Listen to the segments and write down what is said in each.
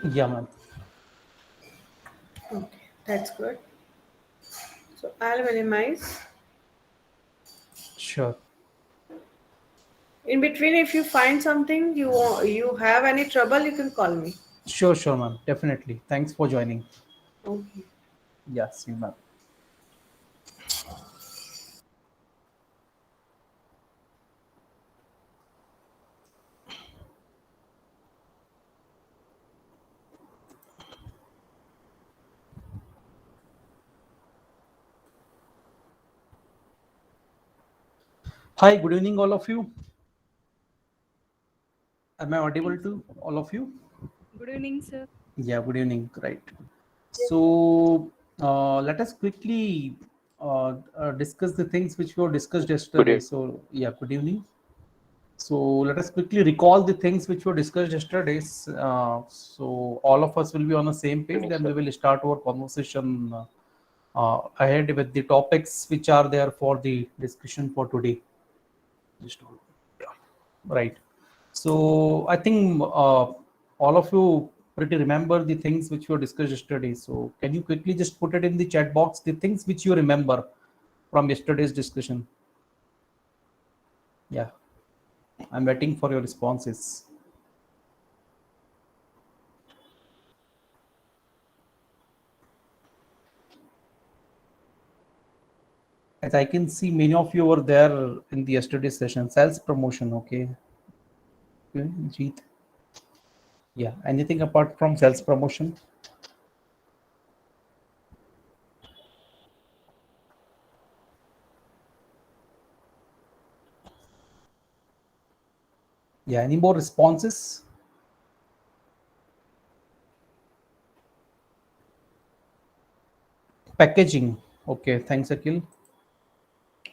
Yeah, ma'am. Okay, that's good. So I'll minimize. Sure. In between, if you find something you have any trouble, you can call me. Sure, sure, ma'am. Definitely. Thanks for joining. Okay. Yeah, see you, ma'am. Hi, good evening, all of you. Am I audible Evening, sir. to all of you? Good evening, sir. Yeah, good evening. Right. So let us quickly discuss the things which were discussed Good yesterday. So, yeah, good evening. So let us quickly recall the things which were discussed yesterday. So all of us will be on the same page. evening, Then we sir. will start our conversation ahead with the topics which are there for the discussion for today. Just hold on. Right. So I think all of you pretty remember the things which were discussed yesterday. So can you quickly just put it in the chat box, the things which you remember from yesterday's discussion? Yeah, I'm waiting for your responses. As I can see, many of you were there in the yesterday's session. Sales promotion, okay. Okay, Jeet. Yeah, anything apart from sales promotion? Yeah, any more responses? Packaging. Okay, thanks, Akhil.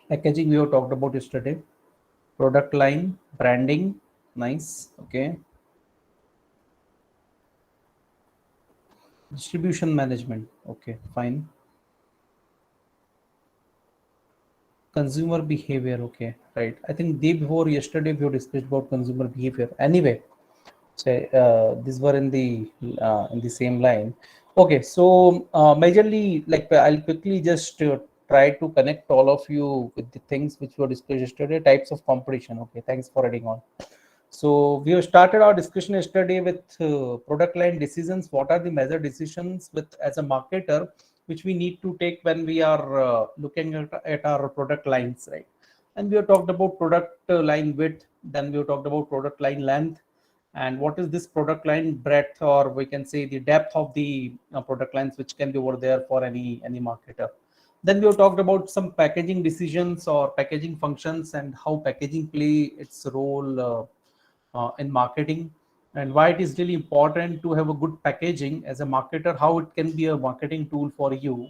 Packaging we have talked about yesterday. Product line, branding, nice. Okay. Distribution management. Okay, fine. Consumer behavior. Okay, right. I think day before yesterday we discussed about consumer behavior. Anyway, so these were in the same line. Okay, so majorly, like I'll quickly just try to connect all of you with the things which were discussed yesterday. Types of competition. Okay, thanks for adding on. So we have started our discussion yesterday with product line decisions. What are the major decisions with as a marketer which we need to take when we are looking at our product lines, right? And we have talked about product line width. Then we have talked about product line length, and what is this product line breadth, or we can say the depth of the product lines which can be over there for any marketer. Then we have talked about some packaging decisions or packaging functions and how packaging play its role in marketing, and why it is really important to have a good packaging as a marketer, how it can be a marketing tool for you.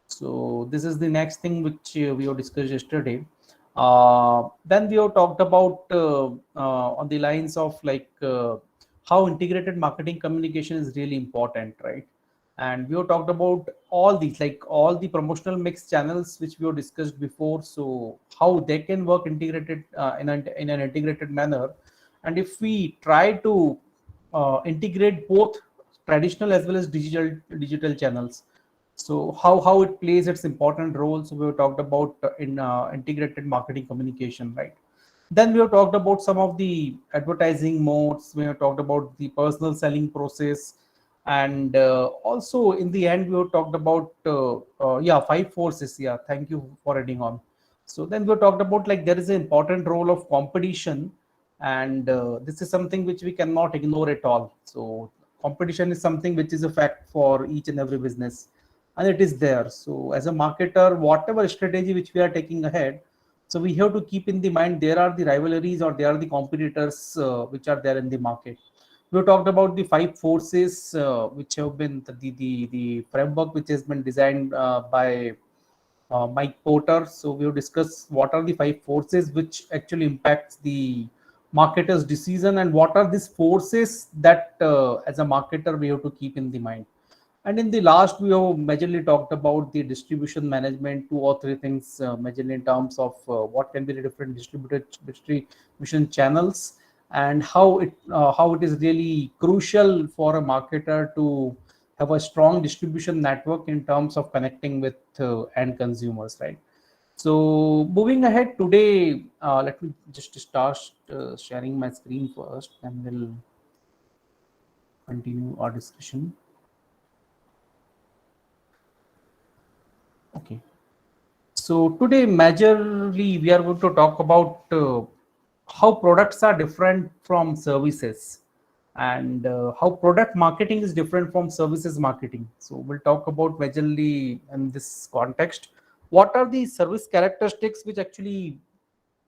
So this is the next thing which we have discussed yesterday. Then we have talked about on the lines of like how integrated marketing communication is really important, right? And we have talked about all these, like all the promotional mix channels which we have discussed before, so how they can work integrated in an integrated manner. And if we try to integrate both traditional as well as digital channels, so how it plays its important role. So we talked about in integrated marketing communication, right? Then we have talked about some of the advertising modes. We have talked about the personal selling process, and also in the end we have talked about yeah, five forces. Yeah, thank you for adding on. So then we talked about like there is an important role of competition, and this is something which we cannot ignore at all. So competition is something which is a fact for each and every business, and it is there. So as a marketer, whatever strategy which we are taking ahead, so we have to keep in the mind there are the rivalries or there are the competitors which are there in the market. We talked about the five forces which have been the framework which has been designed by Mike Porter. So we will discuss what are the five forces which actually impacts the marketer's decision, and what are these forces that as a marketer we have to keep in the mind. And in the last, we have majorly talked about the distribution management, two or three things, majorly in terms of what can be the different distribution channels, and how it is really crucial for a marketer to have a strong distribution network in terms of connecting with end consumers, right? So moving ahead today, let me just start sharing my screen first, and we'll continue our discussion. Okay. So today, majorly, we are going to talk about how products are different from services, and how product marketing is different from services marketing. So we'll talk about majorly in this context. What are the service characteristics which actually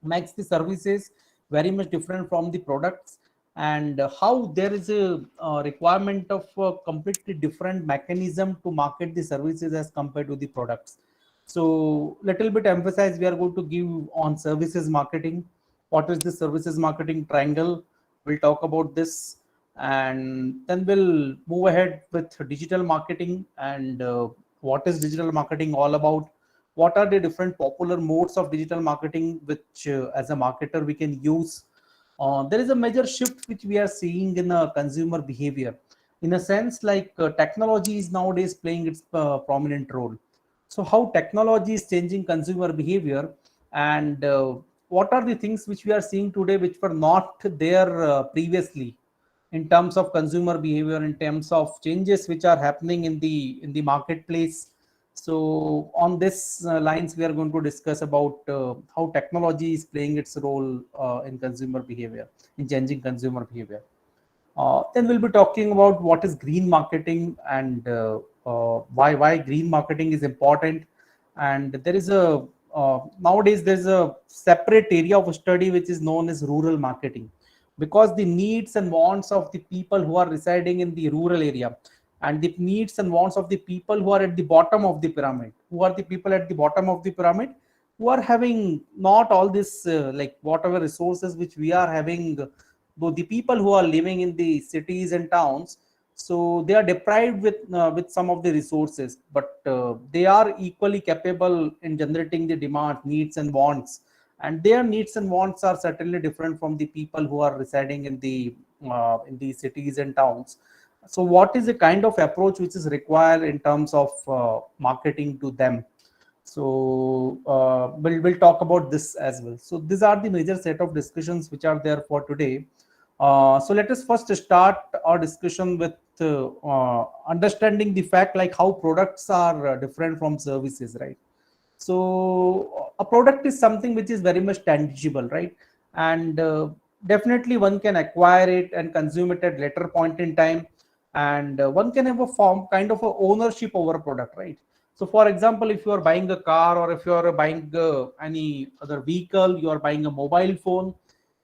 makes the services very much different from the products, and how there is a requirement of a completely different mechanism to market the services as compared to the products. So little bit emphasize we are going to give on services marketing. What is the services marketing triangle? We'll talk about this, and then we'll move ahead with digital marketing, and what is digital marketing all about, what are the different popular modes of digital marketing which as a marketer we can use. There is a major shift which we are seeing in consumer behavior, in a sense like technology is nowadays playing its prominent role. So how technology is changing consumer behavior, and what are the things which we are seeing today which were not there previously, in terms of consumer behavior, in terms of changes which are happening in the marketplace. So on this lines we are going to discuss about how technology is playing its role in consumer behavior, in changing consumer behavior. Then we'll be talking about what is green marketing, and why green marketing is important. And there is a nowadays there's a separate area of study which is known as rural marketing, because the needs and wants of the people who are residing in the rural area, and the needs and wants of the people who are at the bottom of the pyramid, who are the people at the bottom of the pyramid, who are having not all this like whatever resources which we are having, though the people who are living in the cities and towns, so they are deprived with some of the resources, but they are equally capable in generating the demand, needs and wants, and their needs and wants are certainly different from the people who are residing in the cities and towns. So what is the kind of approach which is required in terms of marketing to them? So we'll talk about this as well. So these are the major set of discussions which are there for today. So let us first start our discussion with understanding the fact like how products are different from services, right? So a product is something which is very much tangible, right? And definitely one can acquire it and consume it at later point in time, and one can have a form kind of a ownership over a product, right? So for example, if you are buying a car, or if you are buying any other vehicle, you are buying a mobile phone,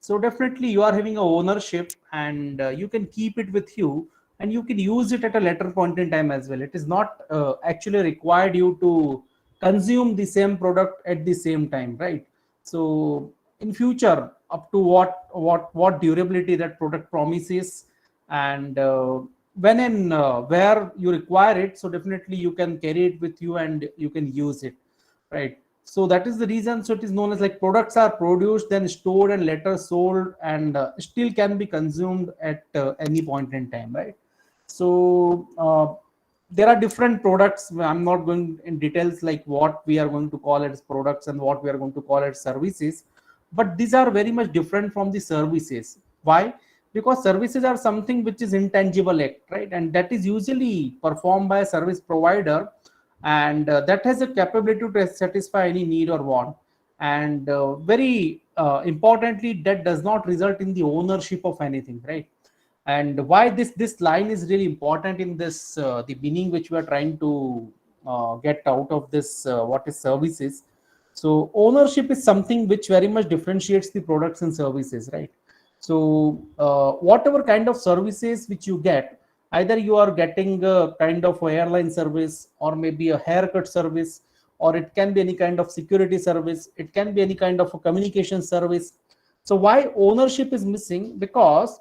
so definitely you are having a ownership, and you can keep it with you, and you can use it at a later point in time as well. It is not actually required you to consume the same product at the same time, right? So in future, up to what durability that product promises, and when and where you require it, so definitely you can carry it with you and you can use it, right? So that is the reason. So it is known as like products are produced, then stored and later sold, and still can be consumed at any point in time, right? So there are different products. I'm not going in details like what we are going to call it as products and what we are going to call it services, but these are very much different from the services. Why? Because services are something which is intangible act, right? And that is usually performed by a service provider, and that has a capability to satisfy any need or want, and very importantly, that does not result in the ownership of anything, right? And why this line is really important in this the meaning which we are trying to get out of this what is services. So ownership is something which very much differentiates the products and services, right? So whatever kind of services which you get, either you are getting a kind of airline service, or maybe a haircut service, or it can be any kind of security service, it can be any kind of a communication service. So why ownership is missing? Because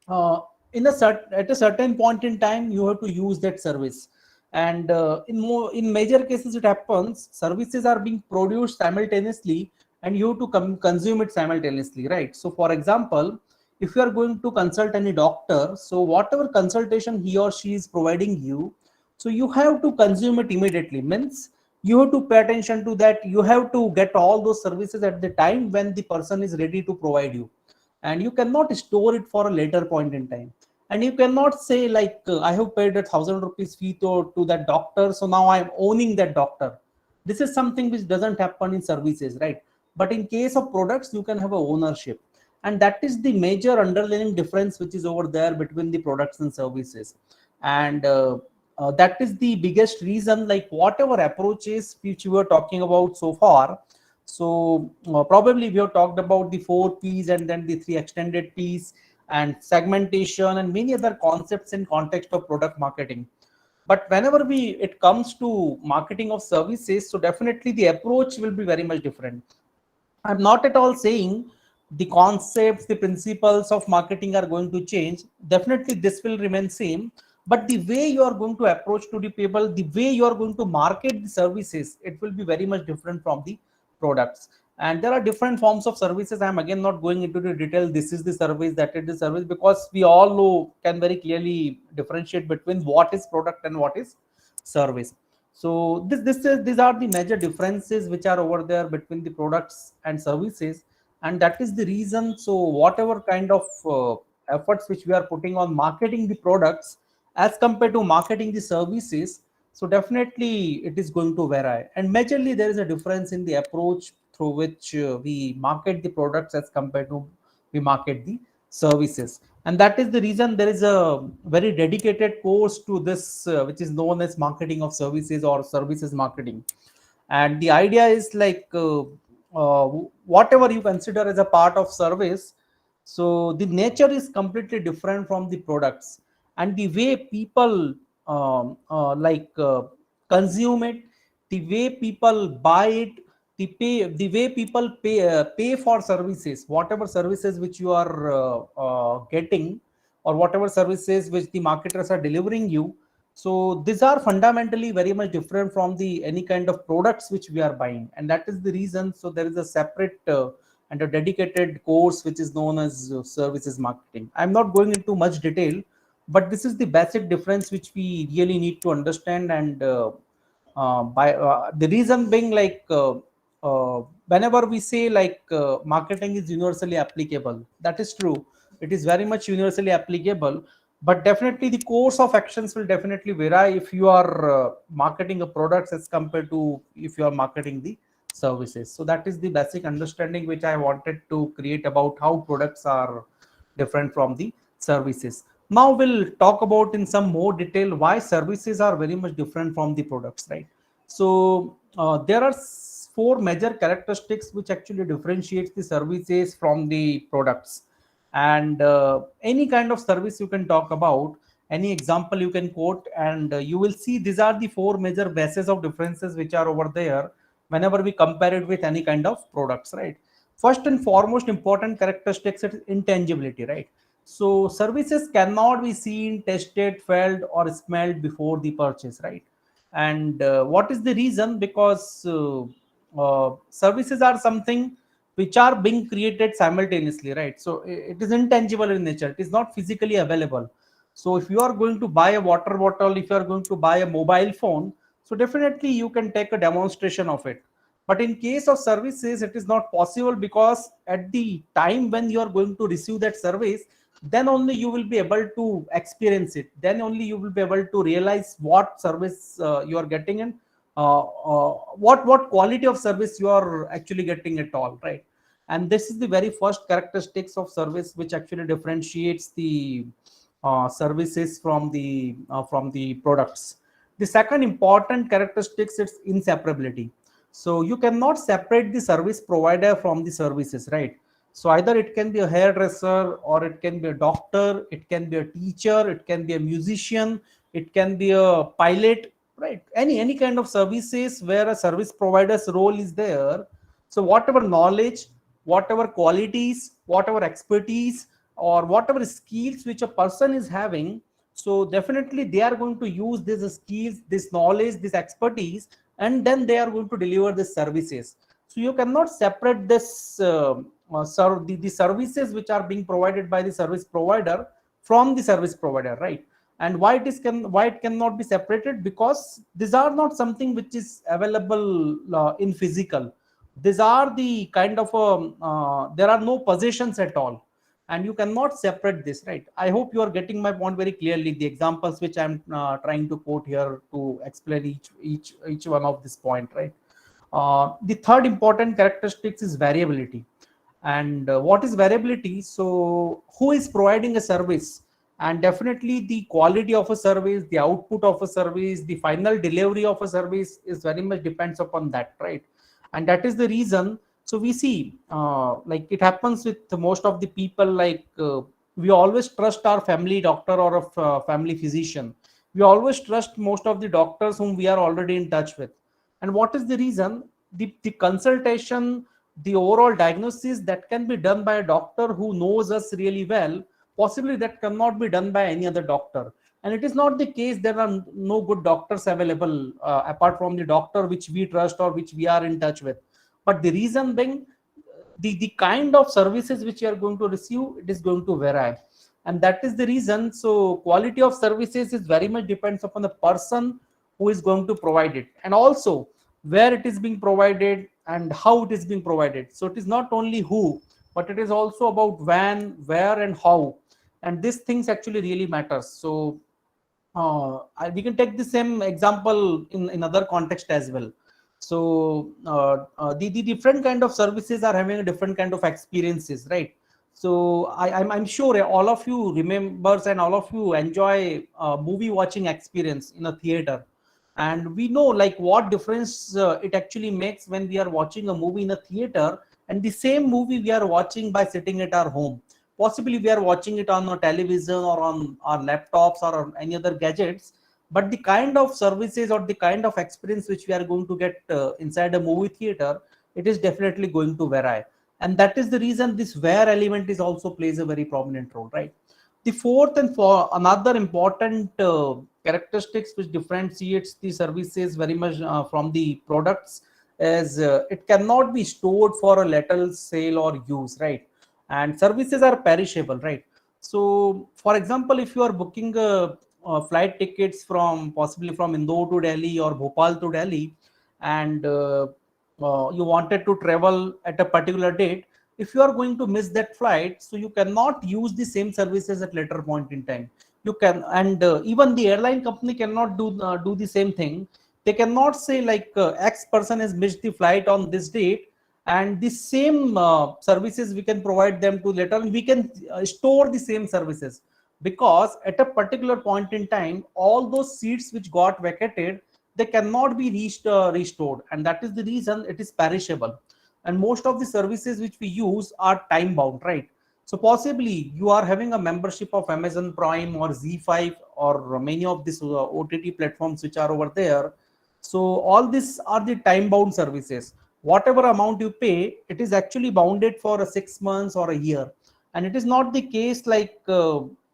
uh, at a certain point in time you have to use that service, and in major cases it happens services are being produced simultaneously, and you have to consume it simultaneously, right? So for example, if you are going to consult any doctor, so whatever consultation he or she is providing you, so you have to consume it immediately. Means you have to pay attention to that. You have to get all those services at the time when the person is ready to provide you, and you cannot store it for a later point in time. And you cannot say like, I have paid ₹1,000 fee to that doctor, so now I am owning that doctor. This is something which doesn't happen in services, right? But in case of products, you can have a ownership, and that is the major underlying difference which is over there between the products and services. And that is the biggest reason, like whatever approaches which we were talking about so far. So probably we have talked about the 4 P's and then the 3 extended P's and segmentation and many other concepts in context of product marketing. But whenever it comes to marketing of services, so definitely the approach will be very much different. I'm not at all saying the concepts, the principles of marketing are going to change. Definitely, this will remain same. But the way you are going to approach to the people, the way you are going to market the services, it will be very much different from the products. And there are different forms of services. I'm again not going into the detail. This is the service, that is the service, because we all know, can very clearly differentiate between what is product and what is service. So these are the major differences which are over there between the products and services, and that is the reason. So whatever kind of efforts which we are putting on marketing the products as compared to marketing the services, so definitely it is going to vary. And majorly there is a difference in the approach through which we market the products as compared to we market the services. And that is the reason there is a very dedicated course to this, which is known as marketing of services or services marketing. And the idea is like, uh, whatever you consider as a part of service, so the nature is completely different from the products, and the way people consume it, the way people buy it, the way people pay for services, whatever services which you are getting, or whatever services which the marketers are delivering you. So these are fundamentally very much different from the any kind of products which we are buying, and that is the reason. So there is a separate and a dedicated course which is known as services marketing. I'm not going into much detail, but this is the basic difference which we really need to understand. And by the reason being like, whenever we say like marketing is universally applicable, that is true. It is very much universally applicable, but definitely the course of actions will definitely vary if you are marketing a products as compared to if you are marketing the services. So that is the basic understanding which I wanted to create about how products are different from the services. Now we'll talk about in some more detail why services are very much different from the products, right? So there are four major characteristics which actually differentiates the services from the products. And any kind of service you can talk about, any example you can quote, and you will see these are the four major bases of differences which are over there whenever we compare it with any kind of products, right? First and foremost important characteristics is intangibility, right? So services cannot be seen, tested, felt, or smelled before the purchase, right? And what is the reason? Because services are something which are being created simultaneously, right? So it is intangible in nature, it is not physically available. So if you are going to buy a water bottle, if you are going to buy a mobile phone, so definitely you can take a demonstration of it. But in case of services, it is not possible, because at the time when you are going to receive that service, then only you will be able to experience it, then only you will be able to realize what service you are getting, and what quality of service you are actually getting at all, right? And this is the very first characteristics of service which actually differentiates the services from the products. The second important characteristics is inseparability. So you cannot separate the service provider from the services, right? So either it can be a hairdresser, or it can be a doctor, it can be a teacher, it can be a musician, it can be a pilot, right? Any kind of services where a service provider's role is there. So whatever knowledge, whatever qualities, whatever expertise, or whatever skills which a person is having, so definitely they are going to use these skills, this knowledge, this expertise, and then they are going to deliver the services. So you cannot separate this the services which are being provided by the service provider from the service provider, right? And why it cannot be separated, because these are not something which is available in physical. These are the kind of there are no possessions at all, and you cannot separate this, right? I hope you are getting my point very clearly, the examples which I'm trying to quote here to explain each one of this point, right? The third important characteristics is variability. And what is variability? So who is providing a service, and definitely the quality of a service, the output of a service, the final delivery of a service is very much depends upon that, right? And that is the reason. So we see like it happens with most of the people, like we always trust our family doctor or a family physician. We always trust most of the doctors whom we are already in touch with. And what is the reason? The consultation, the overall diagnosis that can be done by a doctor who knows us really well, possibly that cannot be done by any other doctor. And it is not the case there are no good doctors available apart from the doctor which we trust or which we are in touch with. But the reason being, the kind of services which you are going to receive, it is going to vary. And that is the reason. So quality of services is very much depends upon the person who is going to provide it, and also where it is being provided and how it is being provided. So it is not only who, but it is also about when, where, and how. And these things actually really matters. So we can take the same example in other context as well. So the different kind of services are having a different kind of experiences, right? So I'm sure all of you remembers and all of you enjoy movie watching experience in a theater. And we know like what difference it actually makes when we are watching a movie in a theater, and the same movie we are watching by sitting at our home. Possibly we are watching it on a television or on our laptops or on any other gadgets, but the kind of services or the kind of experience which we are going to get inside a movie theater, it is definitely going to vary. And that is the reason this where element is also plays a very prominent role, right? The fourth and for another important characteristics which differentiates the services very much from the products is it cannot be stored for a little sale or use, right? And services are perishable, right? So for example, if you are booking flight tickets from possibly from Indore to Delhi or Bhopal to Delhi, and you wanted to travel at a particular date, if you are going to miss that flight, so you cannot use the same services at later point in time. You can, and even the airline company cannot do the same thing. They cannot say like X person has missed the flight on this date, and the same services we can provide them to later, and we can store the same services, because at a particular point in time all those seats which got vacated, they cannot be restored, and that is the reason it is perishable. And most of the services which we use are time bound, right? So possibly you are having a membership of Amazon Prime or Z5 or many of these OTT platforms which are over there. So all these are the time bound services. Whatever amount you pay, it is actually bounded for a 6 months or a year. And it is not the case like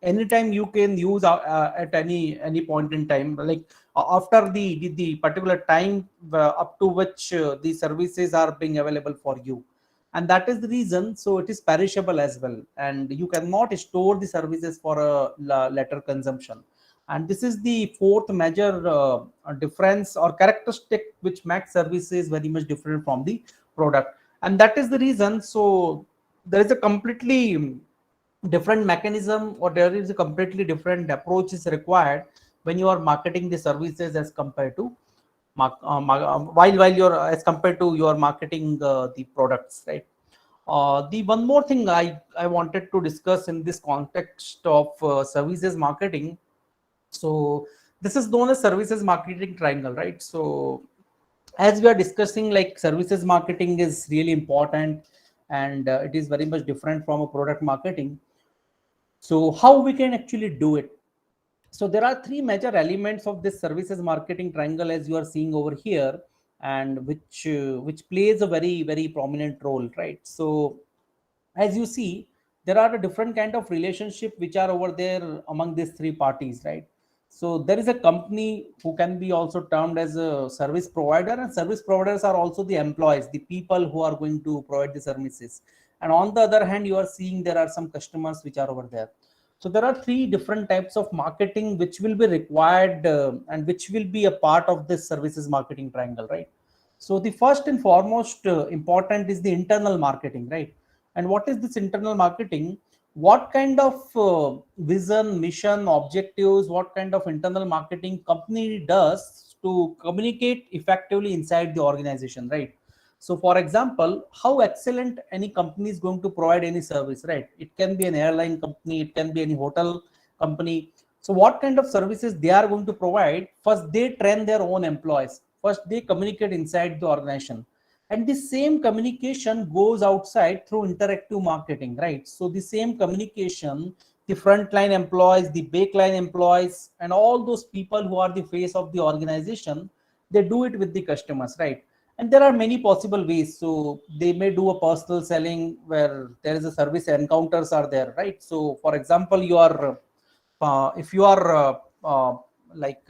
anytime you can use at any point in time, like after the particular time up to which the services are being available for you. And that is the reason. So it is perishable as well, and you cannot store the services for a later consumption. And this is the fourth major difference or characteristic which makes services very much different from the product. And that is the reason. So there is a completely different mechanism, or there is a completely different approach is required when you are marketing the services as compared to while you're as compared to your marketing the products, right? The one more thing I wanted to discuss in this context of services marketing. So this is known as services marketing triangle, right? So as we are discussing, like services marketing is really important, and it is very much different from a product marketing. So how we can actually do it? So there are three major elements of this services marketing triangle as you are seeing over here, and which plays a very prominent role, right? So as you see, there are a different kind of relationship which are over there among these three parties, right? So there is a company who can be also termed as a service provider, and service providers are also the employees, the people who are going to provide the services. and on the other hand you are seeing there are some customers which are over there. So there are three different types of marketing which will be required, and which will be a part of this services marketing triangle, right? So the first and foremost important is the internal marketing, right? And what is this internal marketing? What kind of vision, mission, objectives, what kind of internal marketing company does to communicate effectively inside the organization, right? So for example, how excellent any company is going to provide any service, right? It can be an airline company, it can be any hotel company. So what kind of services they are going to provide? First, they train their own employees. First, they communicate inside the organization. And the same communication goes outside through interactive marketing, right? So the same communication, the frontline employees, the backline employees, and all those people who are the face of the organization, they do it with the customers, right? And there are many possible ways. So they may do a personal selling where there is a service encounters are there, right? So for example, you are if you are like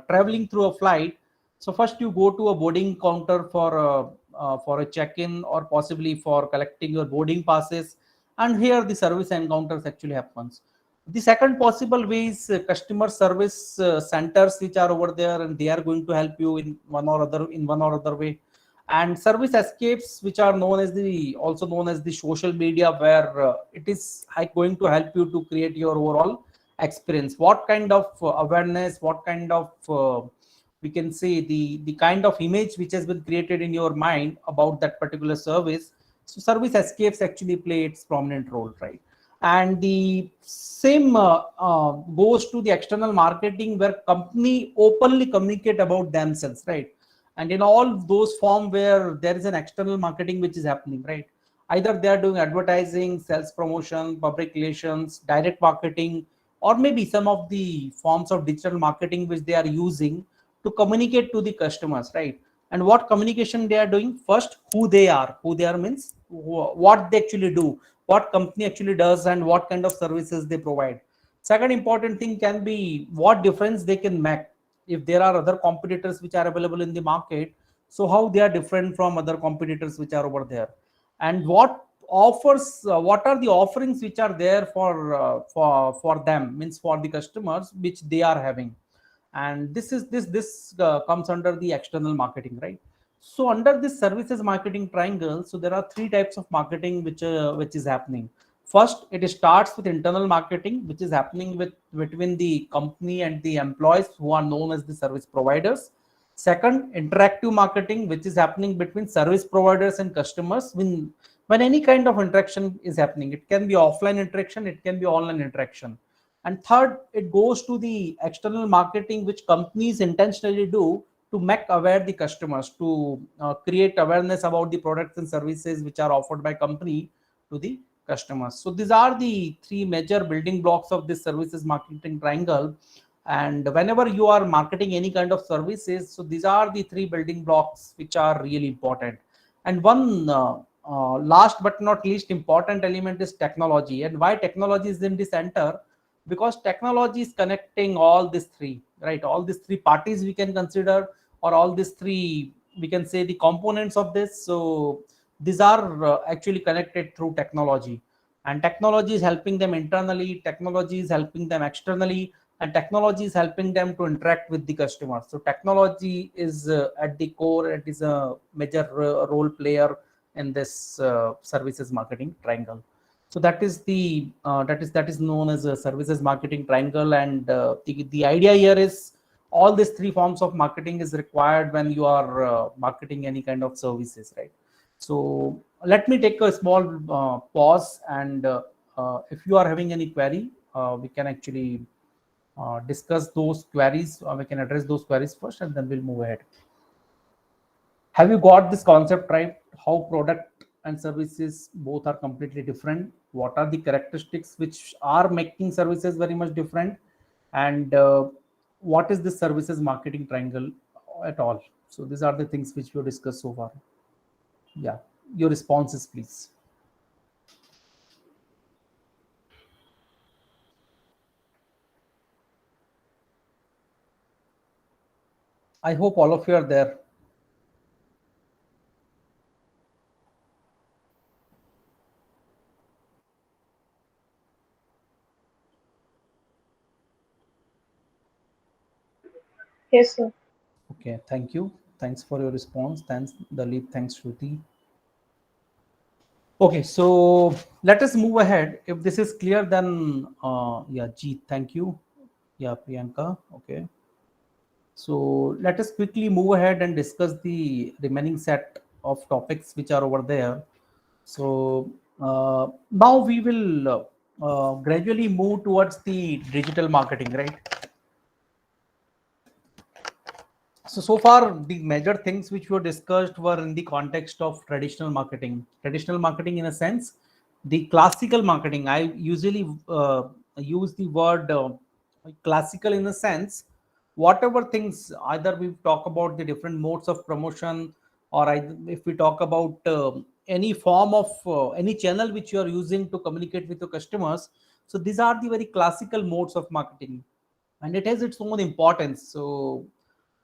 traveling through a flight, so first you go to a boarding counter for a check-in or possibly for collecting your boarding passes, and here the service encounters actually happens. The second possible way is customer service centers which are over there, and they are going to help you in one or other way. And service escapes which are known as the also known as the social media, where it is going to help you to create your overall experience. What kind of awareness, what kind of we can say the kind of image which has been created in your mind about that particular service. So service escapes actually play its prominent role, right? And the same goes to the external marketing, where company openly communicate about themselves, right? And in all those form where there is an external marketing which is happening, right? Either they are doing advertising, sales promotion, public relations, direct marketing, or maybe some of the forms of digital marketing which they are using to communicate to the customers, right? And what communication they are doing? First, who they are means what they actually do, what company actually does, and what kind of services they provide. Second important thing can be what difference they can make. If there are other competitors which are available in the market, so how they are different from other competitors which are over there, and what are the offerings which are there for them, means for the customers which they are having. And this comes under the external marketing, right? So under this services marketing triangle, so there are three types of marketing which is happening. First, it starts with internal marketing, which is happening with between the company and the employees who are known as the service providers. Second, interactive marketing, which is happening between service providers and customers. When any kind of interaction is happening, it can be offline interaction, it can be online interaction. And third, it goes to the external marketing, which companies intentionally do to make aware the customers, to create awareness about the products and services which are offered by company to the customers. So these are the three major building blocks of this services marketing triangle. And whenever you are marketing any kind of services, so these are the three building blocks which are really important. And one last but not least important element is technology. And why technology is in the center? Because technology is connecting all these three, right? All these three parties we can consider, or all these three, we can say, the components of this. So these are actually connected through technology, and technology is helping them internally, technology is helping them externally, and technology is helping them to interact with the customer. So technology is at the core, it is a major role player in this services marketing triangle. So that is known as a services marketing triangle. And the idea here is all these three forms of marketing is required when you are marketing any kind of services, right? So let me take a small pause, and if you are having any query, we can actually discuss those queries, or we can address those queries first, and then we'll move ahead. Have you got this concept right? How product and services both are completely different? What are the characteristics which are making services very much different? And what is the services marketing triangle at all? So these are the things which we have discussed so far. Yeah, your responses, please. I hope all of you are there. Yes, sir. Okay, thank you. Thanks for your response. Thanks, Dalit. Thanks, Shruti. Okay, so let us move ahead. If this is clear, then yeah, Jeet, thank you. Yeah, Priyanka. Okay. So let us quickly move ahead and discuss the remaining set of topics which are over there. So now we will gradually move towards the digital marketing, right? So far, the major things which were discussed were in the context of traditional marketing. Traditional marketing, in a sense, the classical marketing. I usually use the word classical in a sense. Whatever things, either we talk about the different modes of promotion, or if we talk about any form of any channel which you are using to communicate with your customers. So these are the very classical modes of marketing, and it has its own importance. So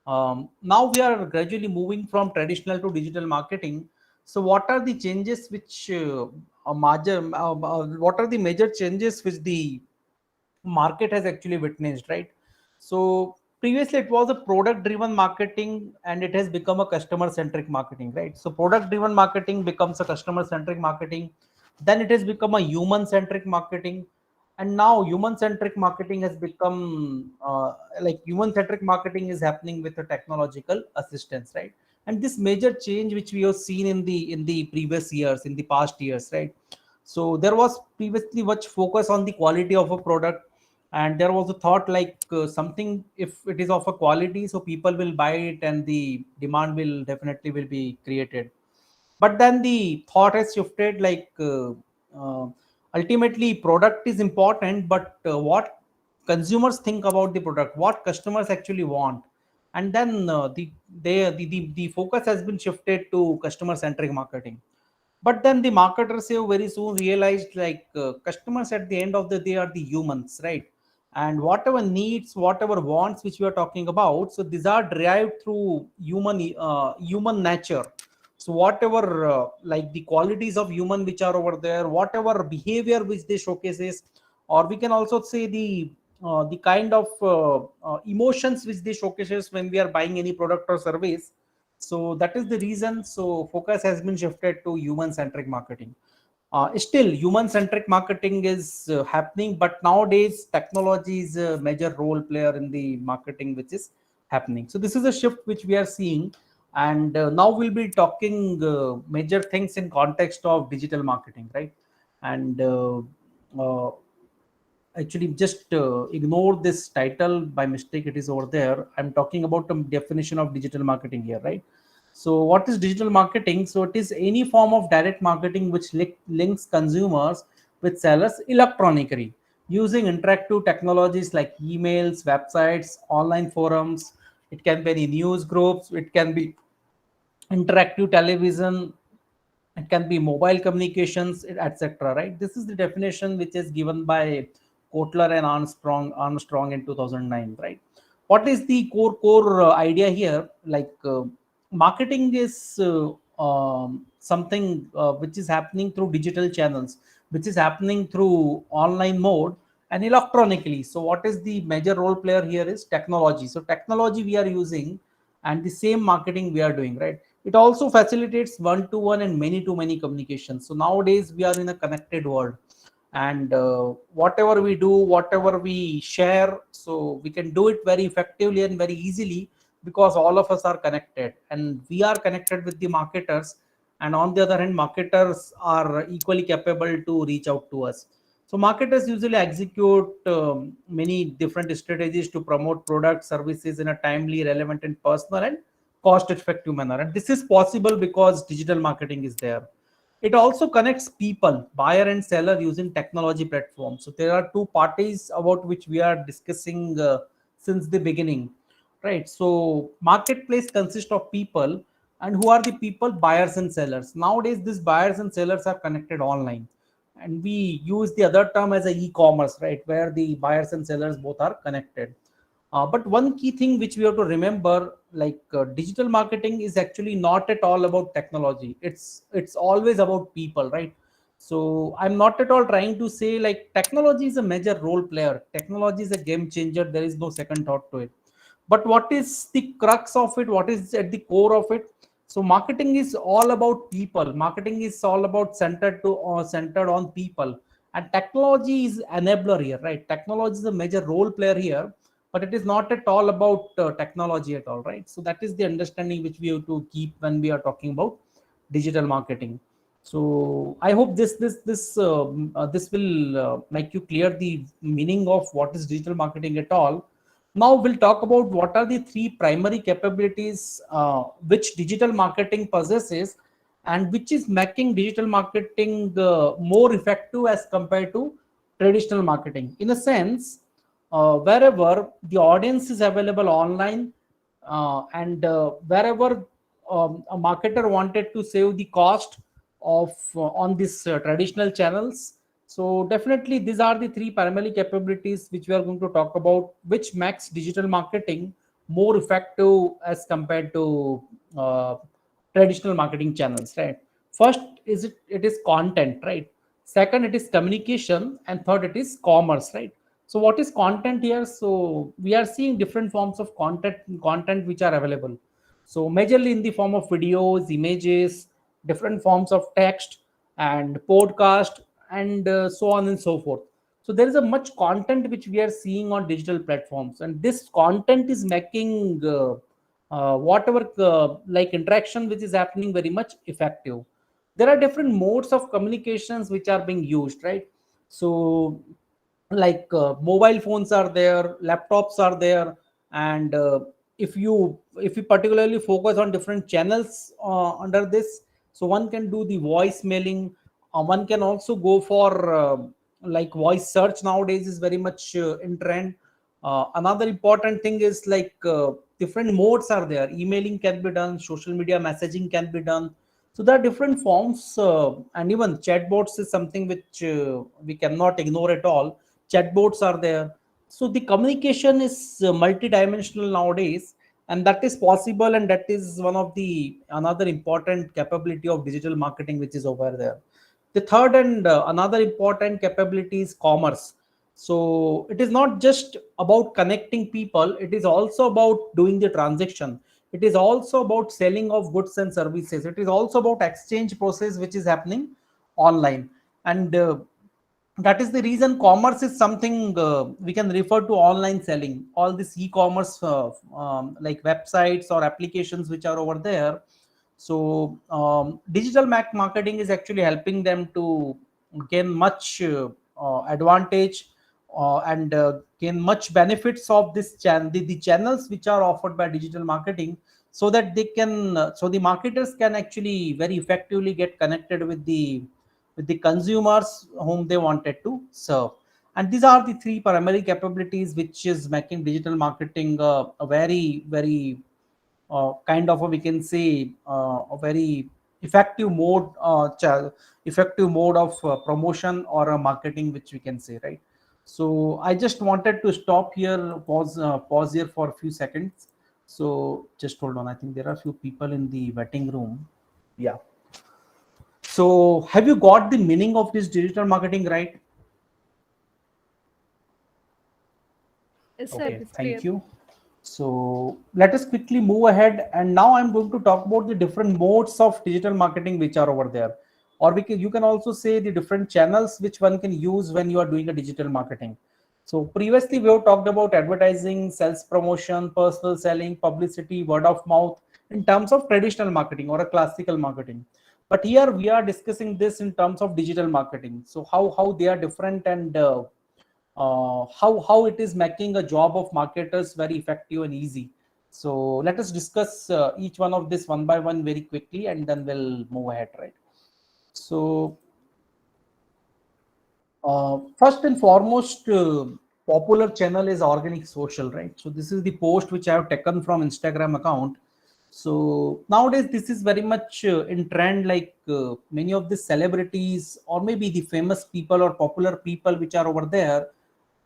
now we are gradually moving from traditional to digital marketing. So what are the changes which what are the major changes which the market has actually witnessed, right? So previously it was a product driven marketing and it has become a customer centric marketing, right? So product driven marketing becomes a customer centric marketing, then it has become a human centric marketing, and now human centric marketing has become like human centric marketing is happening with a technological assistance, right? And this major change which we have seen in the previous years, in the past years, right? So there was previously much focus on the quality of a product, and there was a thought like something, if it is of a quality, so people will buy it and the demand will definitely will be created. But then the thought has shifted, like uh, ultimately product is important, but what consumers think about the product, what customers actually want. And then the focus has been shifted to customer centric marketing. But then the marketers have very soon realized, like customers at the end of the day are the humans, right? And whatever needs, whatever wants which we are talking about, so these are derived through human nature. So whatever like the qualities of human which are over there, whatever behavior which they showcases, or we can also say the kind of emotions which they showcases when we are buying any product or service. So that is the reason. So focus has been shifted to human centric marketing. Still human centric marketing is happening, but nowadays technology is a major role player in the marketing which is happening. So this is a shift which we are seeing, and now we'll be talking major things in context of digital marketing, right? And uh, actually just ignore this title by mistake, it is over there. I'm talking about the definition of digital marketing here, right? So what is digital marketing? So it is any form of direct marketing which links consumers with sellers electronically using interactive technologies like emails, websites, online forums. It can be any news groups, it can be interactive television, it can be mobile communications, etc., right? This is the definition which is given by Kotler and Armstrong in 2009, right? What is the core idea here? Like marketing is something which is happening through digital channels, which is happening through online mode and electronically. So what is the major role player here is technology. So technology we are using, and the same marketing we are doing, right? It also facilitates one to one and many to many communication. So nowadays we are in a connected world, and whatever we do, whatever we share, so we can do it very effectively and very easily, because all of us are connected and we are connected with the marketers. And on the other hand, marketers are equally capable to reach out to us. So marketers usually execute many different strategies to promote products, services in a timely, relevant, and personal and cost-effective manner. And this is possible because digital marketing is there. It also connects people, buyer and seller, using technology platforms. So there are two parties about which we are discussing since the beginning, right? So marketplace consists of people, and who are the people? Buyers and sellers. Nowadays, these buyers and sellers are connected online, and we use the other term as a e-commerce, right, where the buyers and sellers both are connected. But one key thing which we have to remember, like digital marketing is actually not at all about technology. It's always about people, right? So I'm not at all trying to say like technology is a major role player. Technology is a game changer. There is no second thought to it. But what is the crux of it, what is at the core of it? So marketing is all about people, marketing is all about centered on people, and technology is enabler here, right? Technology is a major role player here, but it is not at all about technology at all, right? So that is the understanding which we have to keep when we are talking about digital marketing. So I hope this will make you clear the meaning of what is digital marketing at all. Now we'll talk about what are the three primary capabilities which digital marketing possesses, and which is making digital marketing more effective as compared to traditional marketing. In a sense, wherever the audience is available online, and wherever a marketer wanted to save the cost of on these traditional channels. So definitely these are the three primary capabilities which we are going to talk about, which makes digital marketing more effective as compared to uh, traditional marketing channels, right? First is it is content, right? Second, it is communication, and third, it is commerce, right? So what is content here? So we are seeing different forms of content which are available. So majorly in the form of videos, images, different forms of text, and podcast, and so on and so forth. So there is a much content which we are seeing on digital platforms, and this content is making whatever like interaction which is happening very much effective. There are different modes of communications which are being used, right? So like mobile phones are there, laptops are there, and if you particularly focus on different channels under this, so one can do the voice mailing. One can also go for like voice search nowadays is very much in trend. Another important thing is like different modes are there. Emailing can be done, social media messaging can be done. So there are different forms, and even chatbots is something which we cannot ignore at all. Chatbots are there. So the communication is multidimensional nowadays, and that is possible, and that is one of the another important capability of digital marketing which is over there. The third and another important capability is commerce. So it is not just about connecting people, it is also about doing the transaction. It is also about selling of goods and services. It is also about exchange process which is happening online. And that is the reason commerce is something we can refer to online selling. All this e-commerce like websites or applications which are over there. So digital marketing is actually helping them to gain much advantage and gain much benefits of this the channels which are offered by digital marketing, so that they can so the marketers can actually very effectively get connected with the consumers whom they wanted to serve. And these are the three primary capabilities which is making digital marketing a very kind of a, we can say a very effective effective mode of promotion or a marketing which we can say, right? So I just wanted to stop here, pause here for a few seconds. So just hold on, I think there are a few people in the waiting room. Yeah. So have you got the meaning of this digital marketing, right? Yes, sir, Okay, it's clear. thank you. So let us quickly move ahead. And now I'm going to talk about the different modes of digital marketing which are over there. Or you can also say the different channels which one can use when you are doing a digital marketing. So previously we have talked about advertising, sales promotion, personal selling, publicity, word of mouth in terms of traditional marketing or a classical marketing. But here we are discussing this in terms of digital marketing. So how they are different, and how it is making a job of marketers very effective and easy. So let us discuss each one of this one by one very quickly, and then we'll move ahead, right? So first and foremost, popular channel is organic social, right? So this is the post which I have taken from Instagram account. So nowadays this is very much in trend, like many of the celebrities or maybe the famous people or popular people which are over there.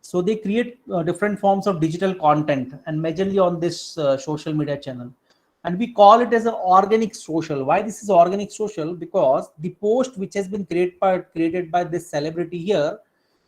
So they create different forms of digital content, and majorly on this social media channel, and we call it as an organic social. Why this is organic social? Because the post which has been created by this celebrity here,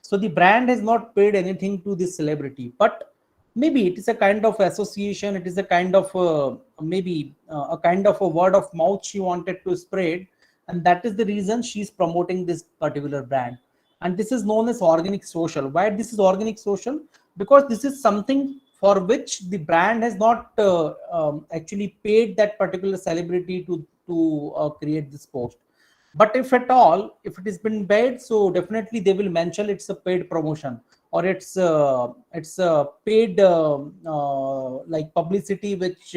so the brand has not paid anything to this celebrity, but maybe it is a kind of association, it is a kind of maybe a kind of a word of mouth she wanted to spread, and that is the reason she's promoting this particular brand. And this is known as organic social. Why this is organic social? Because this is something for which the brand has not actually paid that particular celebrity to create this post. But if at all, if it has been paid, so definitely they will mention it's a paid promotion, or it's a paid like publicity which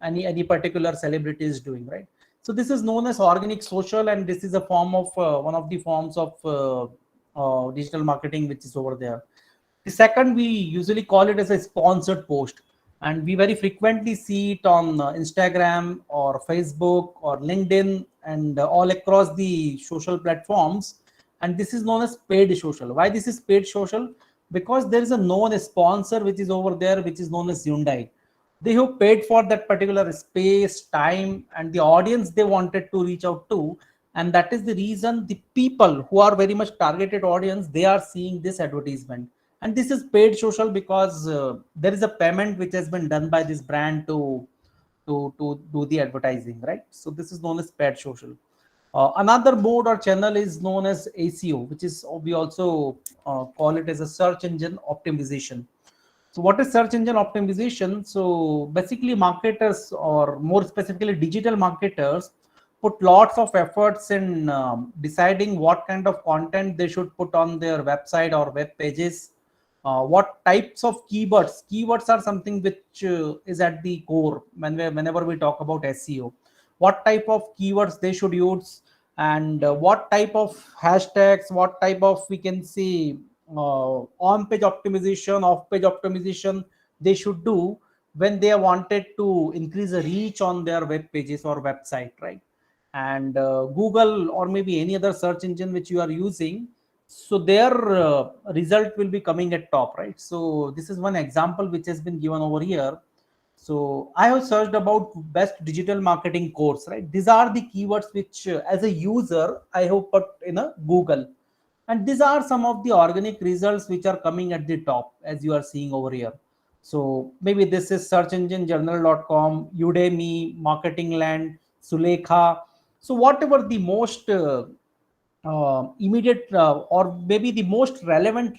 any particular celebrity is doing, right? So this is known as organic social, and this is a form of one of the forms of digital marketing which is over there. The second, we usually call it as a sponsored post, and we very frequently see it on Instagram or Facebook or LinkedIn and all across the social platforms. And this is known as paid social. Why this is paid social? Because there is a known sponsor which is over there, which is known as Hyundai. They have paid for that particular space, time, and the audience they wanted to reach out to. And that is the reason the people who are very much targeted audience, they are seeing this advertisement. And this is paid social because there is a payment which has been done by this brand to do the advertising, right? So this is known as paid social. Another mode or channel is known as ACO, which is we also call it as a search engine optimization. So what is search engine optimization? So basically marketers, or more specifically digital marketers, put lots of efforts in deciding what kind of content they should put on their website or web pages, what types of keywords are something which is at the core whenever we talk about SEO, what type of keywords they should use, and what type of hashtags, what type of, we can see, on page optimization, off page optimization they should do when they wanted to increase the reach on their web pages or website, right? And Google or maybe any other search engine which you are using, so their result will be coming at top, right? So this is one example which has been given over here. So I have searched about best digital marketing course, right? These are the keywords which as a user I have put in a Google, and these are some of the organic results which are coming at the top as you are seeing over here. So maybe this is search engine journal.com, Udemy, Marketing Land, Sulekha. So whatever the most immediate or maybe the most relevant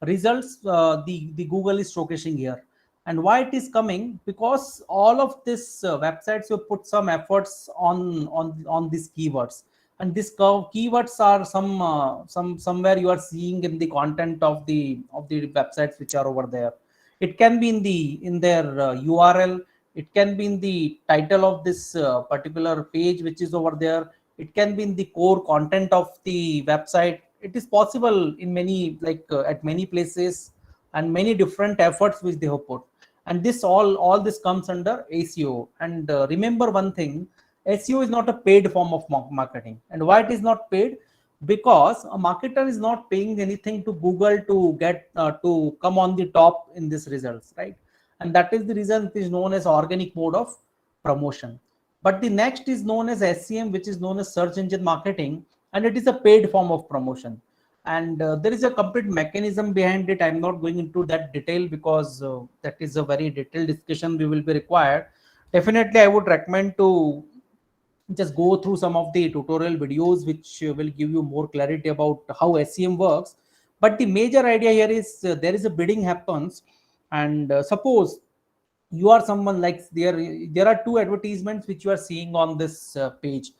results the Google is showcasing here. And why it is coming? Because all of this websites you put some efforts on these keywords, and these keywords are somewhere you are seeing in the content of the websites which are over there. It can be in their URL, it can be in the title of this particular page which is over there, it can be in the core content of the website. It is possible in many, like at many places, and many different efforts which they have put. And this all this comes under ACO. And remember one thing, SEO is not a paid form of marketing. And why it is not paid? Because a marketer is not paying anything to Google to get to come on the top in these results, right? And that is the reason it is known as organic mode of promotion. But the next is known as SEM, which is known as search engine marketing, and it is a paid form of promotion. And there is a complete mechanism behind it. I'm not going into that detail because that is a very detailed discussion we will be required. Definitely, I would recommend to just go through some of the tutorial videos which will give you more clarity about how SEM works. But the major idea here is there is a bidding happens, and suppose you are someone like there are two advertisements which you are seeing on this page.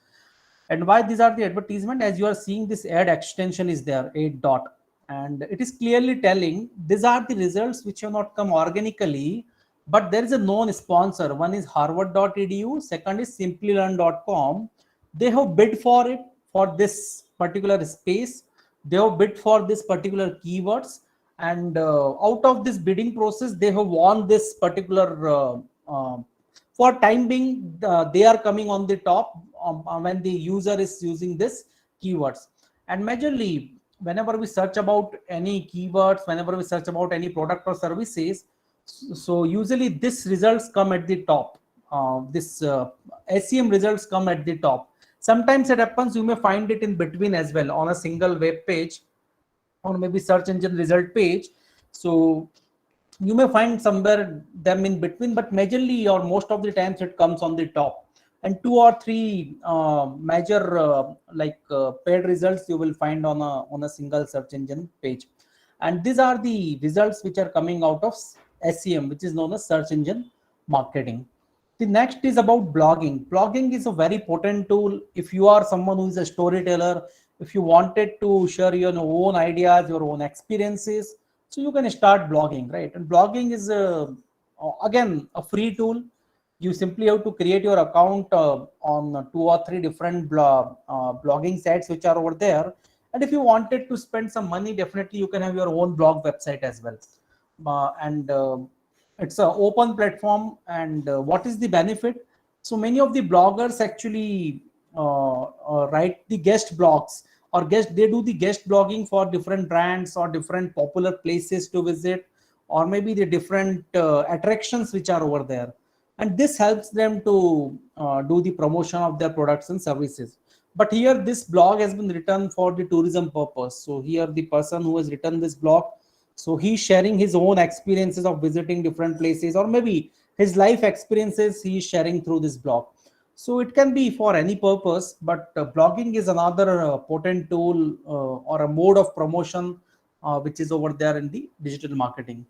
And why these are the advertisement? As you are seeing, this ad extension is there, a dot, and it is clearly telling these are the results which have not come organically, but there is a known sponsor. One is harvard.edu, second is simplylearn.com. They have bid for it, for this particular space, they have bid for this particular keywords, and out of this bidding process they have won this particular for time being, they are coming on the top when the user is using this keywords. And majorly whenever we search about any keywords, whenever we search about any product or services, so usually this results come at the top. This SEM results come at the top. Sometimes it happens you may find it in between as well on a single web page or maybe search engine result page. So You may find somewhere them in between, but majorly or most of the times it comes on the top. And two or three major paid results you will find on a single search engine page. And these are the results which are coming out of SEM, which is known as search engine marketing. The next is about blogging. Blogging is a very potent tool if you are someone who is a storyteller, if you wanted to share your own ideas, your own experiences, so you can start blogging, right? And blogging is again a free tool. You simply have to create your account on two or three different blogging sites which are over there. And if you wanted to spend some money, definitely you can have your own blog website as well. And It's an open platform. And what is the benefit? So many of the bloggers actually write the guest blogs, or guest they do the guest blogging for different brands or different popular places to visit, or maybe the different attractions which are over there. And this helps them to do the promotion of their products and services. But here this blog has been written for the tourism purpose. So here the person who has written this blog, so he's sharing his own experiences of visiting different places, or maybe his life experiences he is sharing through this blog. So it can be for any purpose, but blogging is another potent tool or a mode of promotion which is over there in the digital marketing.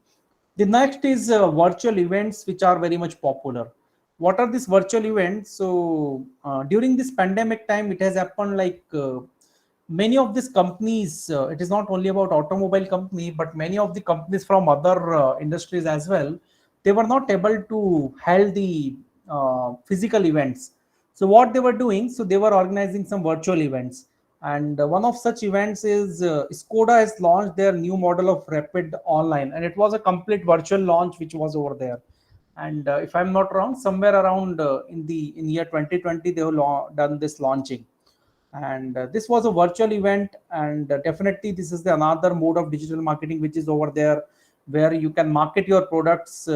The next is virtual events, which are very much popular. What are these virtual events? So during this pandemic time, it has happened like many of these companies. It is not only about automobile company, but many of the companies from other industries as well. They were not able to hold the physical events. So what they were doing? So they were organizing some virtual events. And one of such events is Skoda has launched their new model of Rapid Online, and it was a complete virtual launch which was over there. And if I'm not wrong, somewhere around in year 2020 they have done this launching. And this was a virtual event. And definitely this is the another mode of digital marketing which is over there, where you can market your products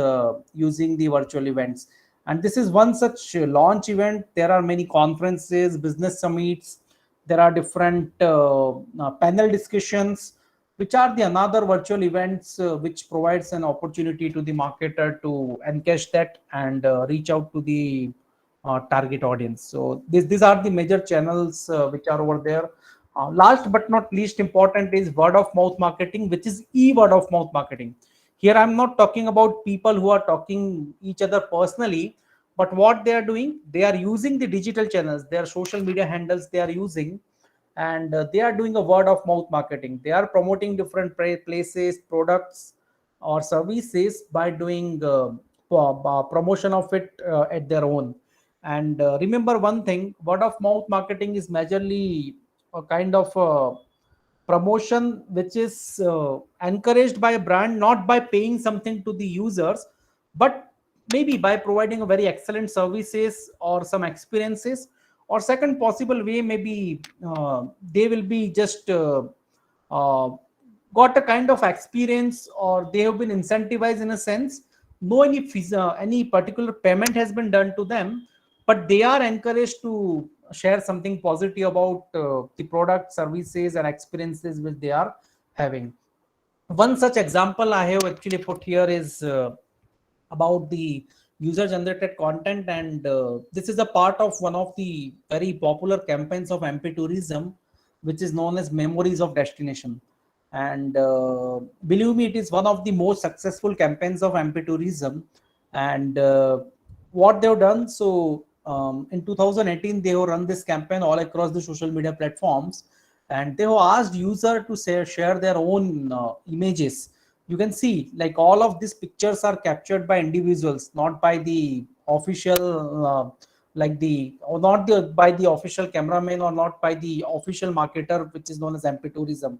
using the virtual events. And this is one such launch event. There are many conferences, business summits, there are different panel discussions, which are the another virtual events which provides an opportunity to the marketer to encash that and reach out to the target audience. So these are the major channels which are over there. Last but not least important is word of mouth marketing, which is e-word of mouth marketing. Here I'm not talking about people who are talking each other personally, but what they are doing, they are using the digital channels, their social media handles they are using, and they are doing a word of mouth marketing. They are promoting different places, products, or services by doing promotion of it at their own. And remember one thing, word of mouth marketing is majorly a kind of promotion which is encouraged by a brand, not by paying something to the users, but maybe by providing a very excellent services or some experiences. Or second possible way, maybe they will be just uh, got a kind of experience, or they have been incentivized in a sense. No any particular payment has been done to them, but they are encouraged to share something positive about the product, services, and experiences which they are having. One such example I have actually put here is about the user generated content. And this is a part of one of the very popular campaigns of MP tourism, which is known as Memories of Destination. And believe me, it is one of the most successful campaigns of MP tourism. And what they've done, so in 2018 they have run this campaign all across the social media platforms. And they have asked user to share their own images. You can see like all of these pictures are captured by individuals, not by the official or not by the official cameraman, or not by the official marketer, which is known as MP tourism.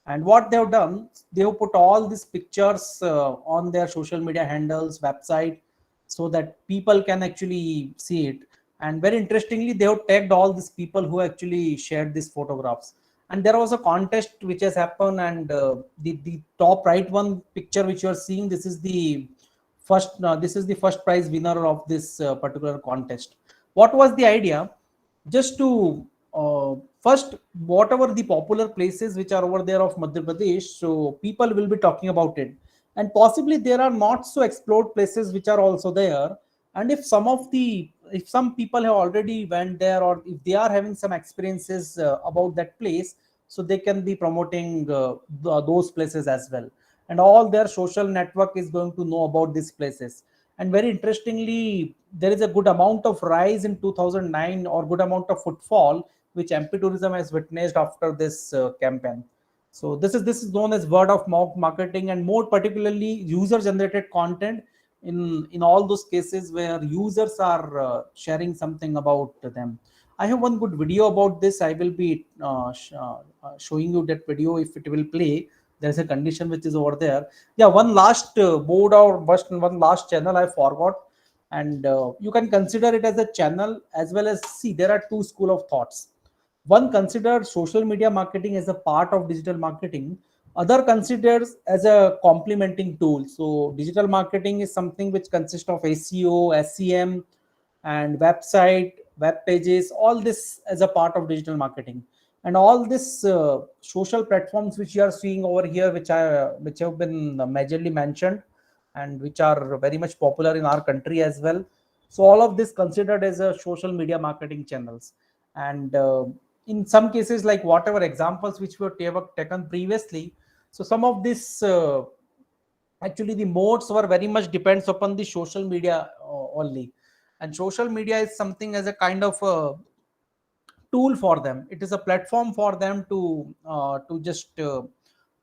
And what they've done, they have put all these pictures on their social media handles, website, so that people can actually see it. And very interestingly, they have tagged all these people who actually shared these photographs. And there was a contest which has happened. And the top right one picture which you are seeing, this is the first prize winner of this particular contest. What was the idea? Just to first, whatever the popular places which are over there of Madhya Pradesh, so people will be talking about it. and possibly there are not so explored places which are also there. And if some people have already went there, or if they are having some experiences about that place, so they can be promoting those places as well, and all their social network is going to know about these places. And very interestingly, there is a good amount of rise in 2009, or good amount of footfall which MP tourism has witnessed after this campaign. So this is known as word of mouth marketing, and more particularly user generated content in all those cases where users are sharing something about them. I have one good video about this. I will be showing you that video if it will play. There's a condition which is over there. Yeah, one last board or one last channel I forgot, and you can consider it as a channel as well as, see, there are two school of thoughts. One considers social media marketing as a part of digital marketing. Other considers as a complementing tool. So digital marketing is something which consists of SEO, SEM, and website, web pages, all this as a part of digital marketing. And all this social platforms which you are seeing over here, which have been majorly mentioned, and which are very much popular in our country as well. So all of this considered as a social media marketing channels. And in some cases, like whatever examples which were taken previously, so some of this actually the modes were very much depends upon the social media only. And social media is something as a kind of tool for them. It is a platform for them to just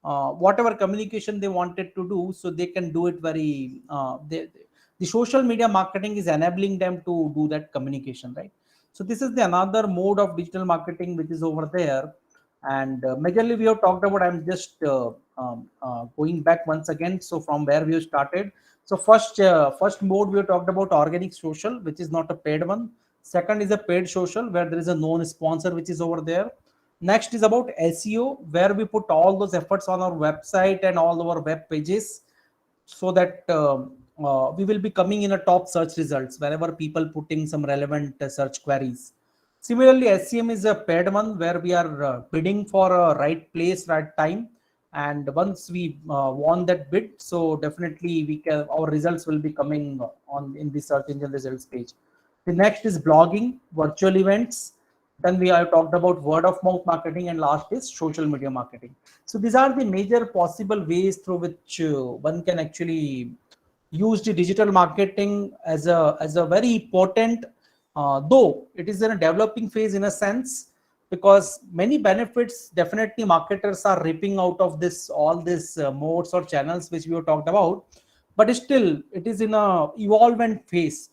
whatever communication they wanted to do, so they can do it very the social media marketing is enabling them to do that communication, right? So this is the another mode of digital marketing which is over there. And majorly we have talked about, I'm just going back once again, so from where we have started. So first mode we have talked about organic social, which is not a paid one. Second is a paid social, where there is a known sponsor which is over there. Next is about SEO, where we put all those efforts on our website and all our web pages, so that we will be coming in a top search results wherever people putting some relevant search queries. Similarly, SEM is a paid one, where we are bidding for a right place, right time, and once we won that bid, so definitely our results will be coming on in the search engine results page. The next is blogging, virtual events. Then we have talked about word of mouth marketing, and last is social media marketing. So these are the major possible ways through which one can actually use the digital marketing as a very important, though it is in a developing phase in a sense, because many benefits definitely marketers are reaping out of this all these modes or channels which we have talked about, but still it is in a evolvement phase.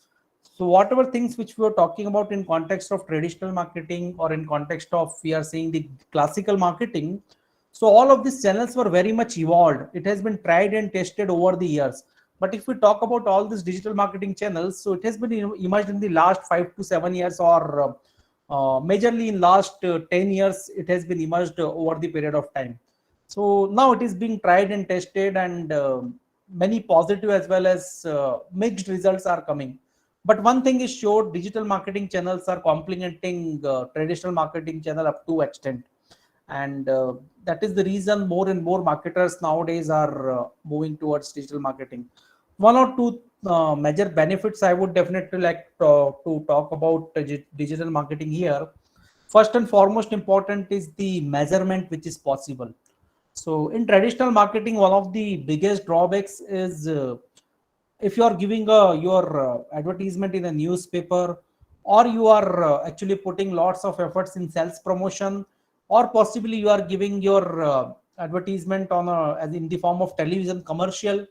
So whatever things which we were talking about in context of traditional marketing, or in context of we are saying the classical marketing, so all of these channels were very much evolved. It has been tried and tested over the years. But if we talk about all these digital marketing channels, so it has been emerged in the last 5 to 7 years, or majorly in last 10 years, it has been emerged over the period of time. So now it is being tried and tested, and many positive as well as mixed results are coming. But one thing is sure, digital marketing channels are complementing traditional marketing channel up to extent. And that is the reason more and more marketers nowadays are moving towards digital marketing. One or two major benefits I would definitely like to talk about digital marketing here. First and foremost important is the measurement which is possible. So in traditional marketing, one of the biggest drawbacks is if you are giving your advertisement in a newspaper, or you are actually putting lots of efforts in sales promotion, or possibly you are giving your advertisement on as in the form of television commercial,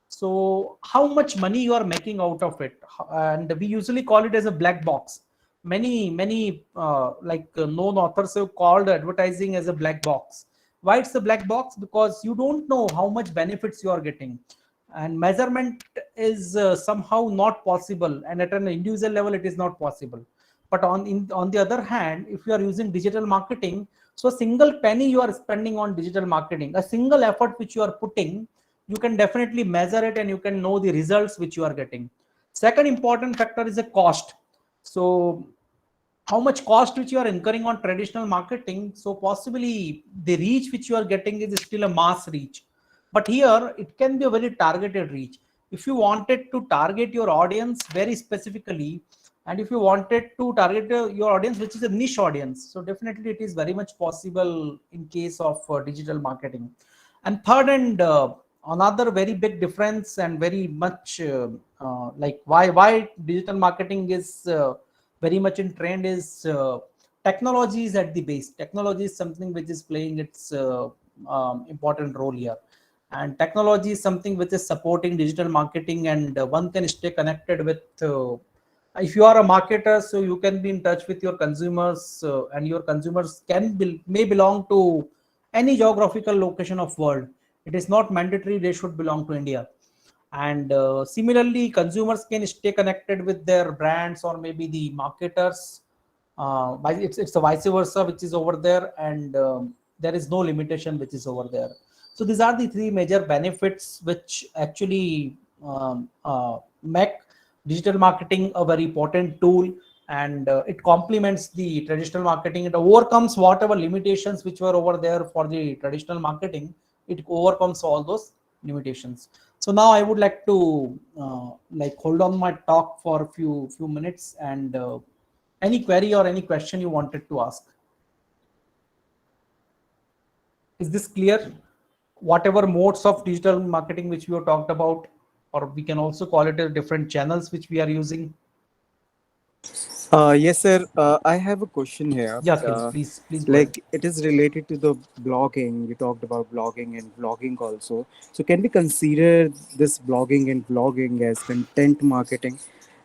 so how much money you are making out of it? And we usually call it as a black box. Many known authors have called advertising as a black box. Why it's a black box? Because you don't know how much benefits you are getting, and measurement is somehow not possible, and at an individual level it is not possible. But on the other hand, if you are using digital marketing, so a single penny you are spending on digital marketing, a single effort which you are putting, you can definitely measure it, and you can know the results which you are getting. Second important factor is the cost. So how much cost which you are incurring on traditional marketing, so possibly the reach which you are getting is still a mass reach. But here it can be a very targeted reach. If you wanted to target your audience very specifically, and if you wanted to target your audience which is a niche audience, so definitely it is very much possible in case of digital marketing. And third, and another very big difference, and very much like why digital marketing is very much in trend, is technology is at the base. Technology is something which is playing its important role here, and technology is something which is supporting digital marketing, and one can stay connected with if you are a marketer, so you can be in touch with your consumers, and your consumers may belong to any geographical location of world. It is not mandatory they should belong to India. And similarly, consumers can stay connected with their brands or maybe the marketers. It's a vice versa which is over there, and there is no limitation which is over there. So these are the three major benefits which actually make digital marketing a very potent tool, and it complements the traditional marketing. It overcomes whatever limitations which were over there for the traditional marketing. It overcomes all those limitations. So now I would like to like hold on my talk for a few minutes, and any query or any question you wanted to ask. Is this clear? Whatever modes of digital marketing which we have talked about, or we can also call it as different channels which we are using. Yes, sir. I have a question here. Yeah, Khil, please go ahead. Like it is related to the blogging. You talked about blogging and vlogging also. So can we consider this blogging and vlogging as content marketing?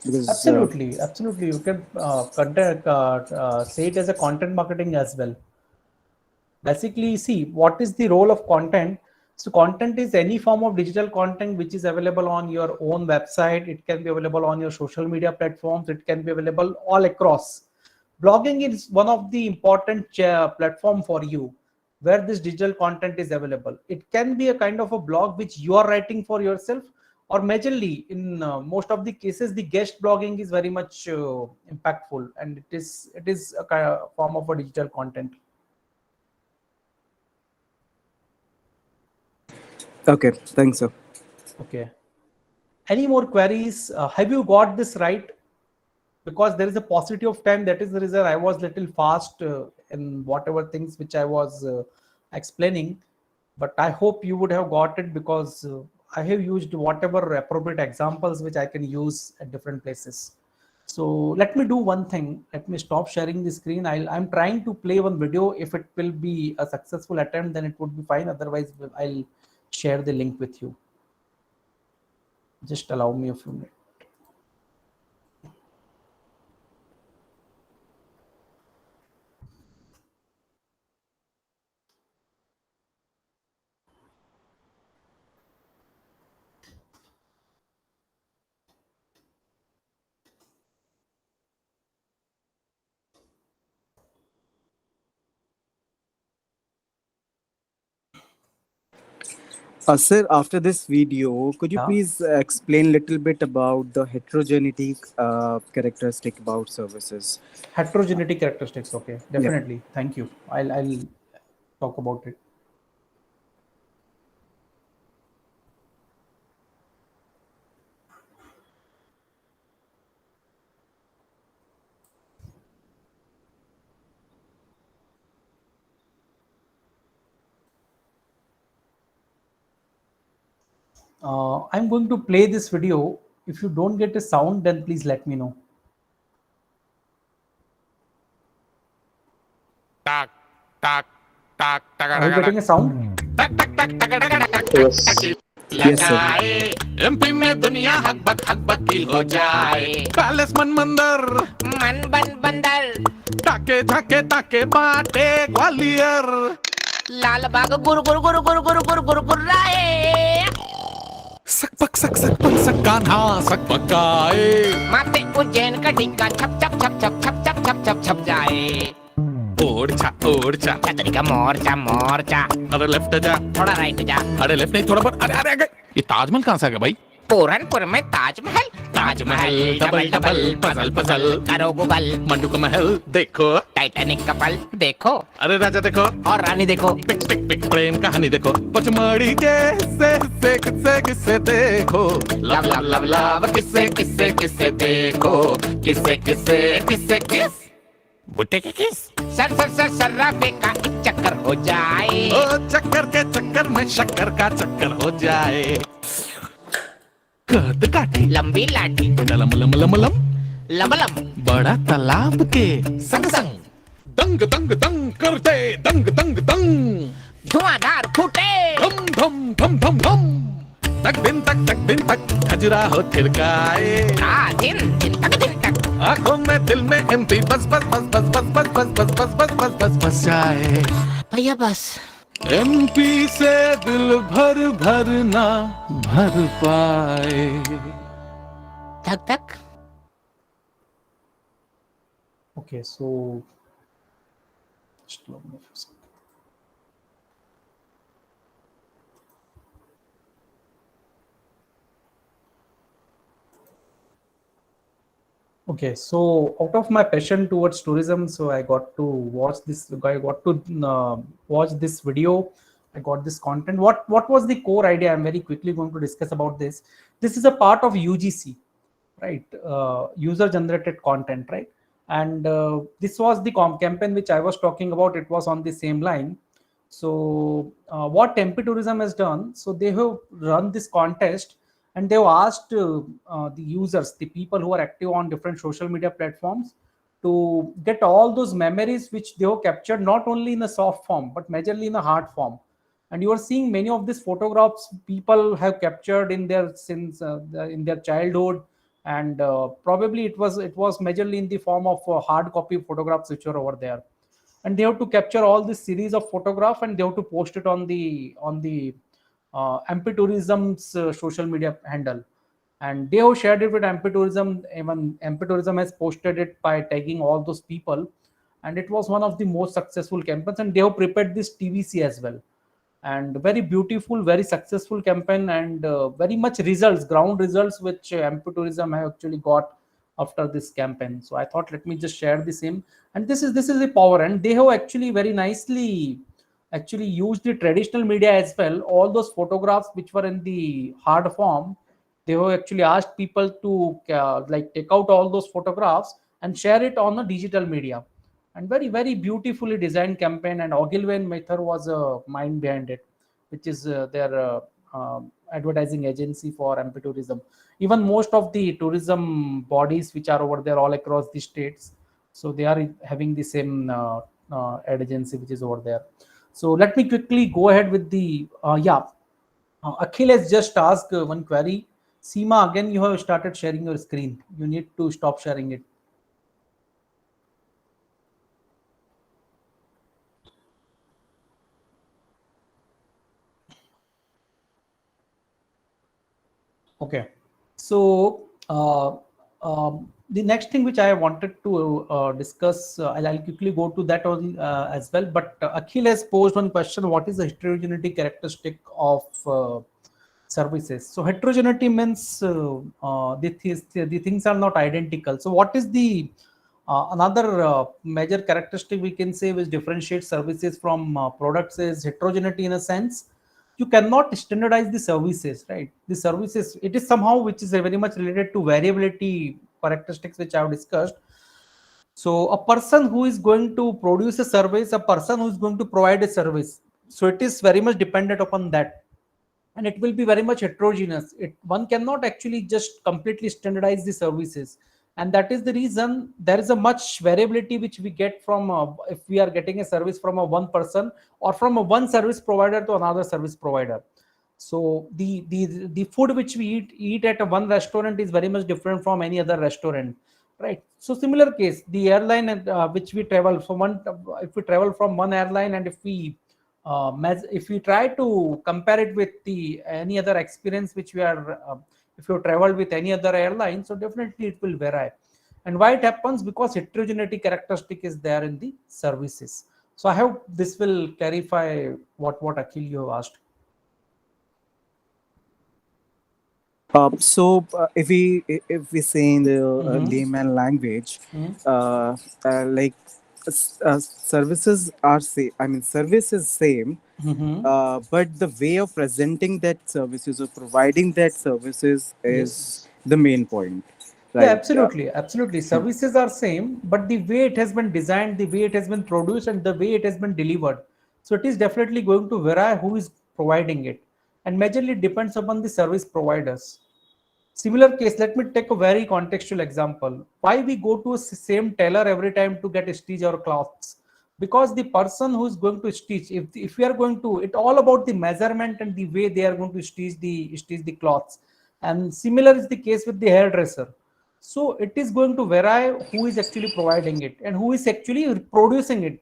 Because Absolutely. You can say it as a content marketing as well. Basically, see, what is the role of content? So content is any form of digital content which is available on your own website. It can be available on your social media platforms. It can be available all across. Blogging is one of the important platform for you where this digital content is available. It can be a kind of a blog which you are writing for yourself, or majorly in most of the cases the guest blogging is very much impactful, and it is a kind of form of a digital content. okay, thanks, sir. Okay. Any more queries? Have you got this right? Because there is a paucity of time. That is the reason I was little fast in whatever things which I was explaining. But I hope you would have got it, because I have used whatever appropriate examples which I can use at different places. So let me do one thing. Let me stop sharing the screen. I'm trying to play one video. If it will be a successful attempt, then it would be fine. Otherwise, I'll share the link with you. Just allow me a few minutes. Sir, after this video, could you Yeah. please explain little bit about the heterogeneity characteristic about services? Heterogeneity characteristics. Okay, Yeah. definitely. Thank you. I'll talk about it. I'm going to play this video. If you don't get a sound, then please let me know. Tak tak tak tak Are you tak getting a sound? tak tak tak tak tak Yes. Yes, sir. लगाए MP में दुनिया हक बक की हो जाए palace मन मंदिर मन बन बंदर ताके झाके ताके बाटे ग्वालियर लाल बाग गुरु गुरु गुरु गुरु गुरु गुरु गुरु गुर्राए सक कान्हा सक पकाए माते उज्जैन का ढिंका छप छप छप छप छप छप छप छप छप जाए ओढ़चा छतरी का मोर्चा अरे लेफ्ट जा थोड़ा राइट जा अरे लेफ्ट नहीं थोड़ा पर अरे अरे ये ताजमहल कहाँ से आ गया भाई पूरनपुर में Taj Mahal, Taj Mahal double double puzzle puzzle करो गूगल, मंडू का महल देखो, टाइटैनिक कपल देखो, अरे राजा देखो और रानी देखो, पिक पिक पिक प्रेम कहानी देखो, पचमढ़ी के से किस्से किस्से देखो, लव लव लव लव किस्से किस्से किस्से देखो, किस्से किस्से किस्से किस बुट्टे के किस, सर सर सर सर्राफे का एक चक्कर हो जाए, ओ चक्कर के चक्कर में शक्कर का चक्कर हो जाए, कद काठी लंबी लाठी लम लम लम लम लमलम बड़ा तालाब के संग संग दंग दंग दंग करते दंग दंग दंग, धुआंधार फूटे धम धम धम धम धम, तक दिन तक खजरा हो थिरकाए, दिन तक आंखों में दिल में एमपी बस बस बस बस बस बस बस बस बस बस बस बस बस जाए भैया बस, एमपी से दिल भर भर ना भर पाए, धक धक. Okay, so just allow me a second. Okay, so out of my passion towards tourism, so I got to watch this. I got to watch this video. I got this content. What was the core idea? I'm very quickly going to discuss about this. This is a part of UGC, right? User generated content, right? And this was the campaign which I was talking about. It was on the same line. So what MP Tourism has done, so they have run this contest and they've asked the users, the people who are active on different social media platforms, to get all those memories which they have captured not only in a soft form but majorly in a hard form. And you are seeing many of these photographs people have captured in their in their childhood, and probably it was majorly in the form of hard copy photographs which are over there, and they have to capture all this series of photograph and they have to post it on the MP Tourism's social media handle, and they have shared it with MP Tourism. Even MP Tourism has posted it by tagging all those people, and it was one of the most successful campaigns, and they have prepared this TVC as well, and very beautiful, very successful campaign, and very much results, ground results, which MP Tourism have actually got after this campaign. So I thought, let me just share the same. And this is the power, and they have actually very nicely actually used the traditional media as well. All those photographs which were in the hard form, they have actually asked people to like take out all those photographs and share it on the digital media, and very beautifully designed campaign. And Ogilvy Mather was a mind behind it, which is their advertising agency for MP Tourism. Even most of the tourism bodies which are over there all across the states, so they are having the same ad agency which is over there. So let me quickly go ahead with the Akhil has just asked one query. Seema, again you have started sharing your screen. You need to stop sharing it. Okay, so the next thing which I wanted to discuss, I'll quickly go to that on as well. But Akhil has posed one question: what is the heterogeneity characteristic of services? So heterogeneity means the things are not identical. So what is the another major characteristic we can say which differentiates services from products is heterogeneity, in a sense you cannot standardize the services, right? The services, it is somehow which is very much related to variability characteristics which I have discussed. So a person who is going to produce a service, a person who is going to provide a service, so it is very much dependent upon that, and it will be very much heterogeneous. One cannot actually just completely standardize the services, and that is the reason there is a much variability which we get from if we are getting a service from a one person or from a one service provider to another service provider. So the food which we eat at a one restaurant is very much different from any other restaurant, right? So similar case, the airline which we travel from one, if we travel from one airline, and if we try to compare it with the any other experience which we are if you travel with any other airline, so definitely it will vary. And why it happens? Because heterogeneity characteristic is there in the services. So I hope this will clarify what Akhil you have asked. If we say in the Mm-hmm. layman language, Mm-hmm. like services are same. I mean, service is same, Mm-hmm. but the way of presenting that services or providing that services is Yes. the main point, Yeah, right? absolutely, absolutely. Services are same, but the way it has been designed, the way it has been produced, and the way it has been delivered. So it is definitely going to vary who is providing it, and majorly depends upon the service providers. Similar case, let me take a very contextual example. Why we go to a same tailor every time to get a stitch or cloths? Because the person who is going to stitch, if we are going to, it all about the measurement and the way they are going to stitch the cloths. And similar is the case with the hairdresser. So it is going to vary who is actually providing it and who is actually producing it.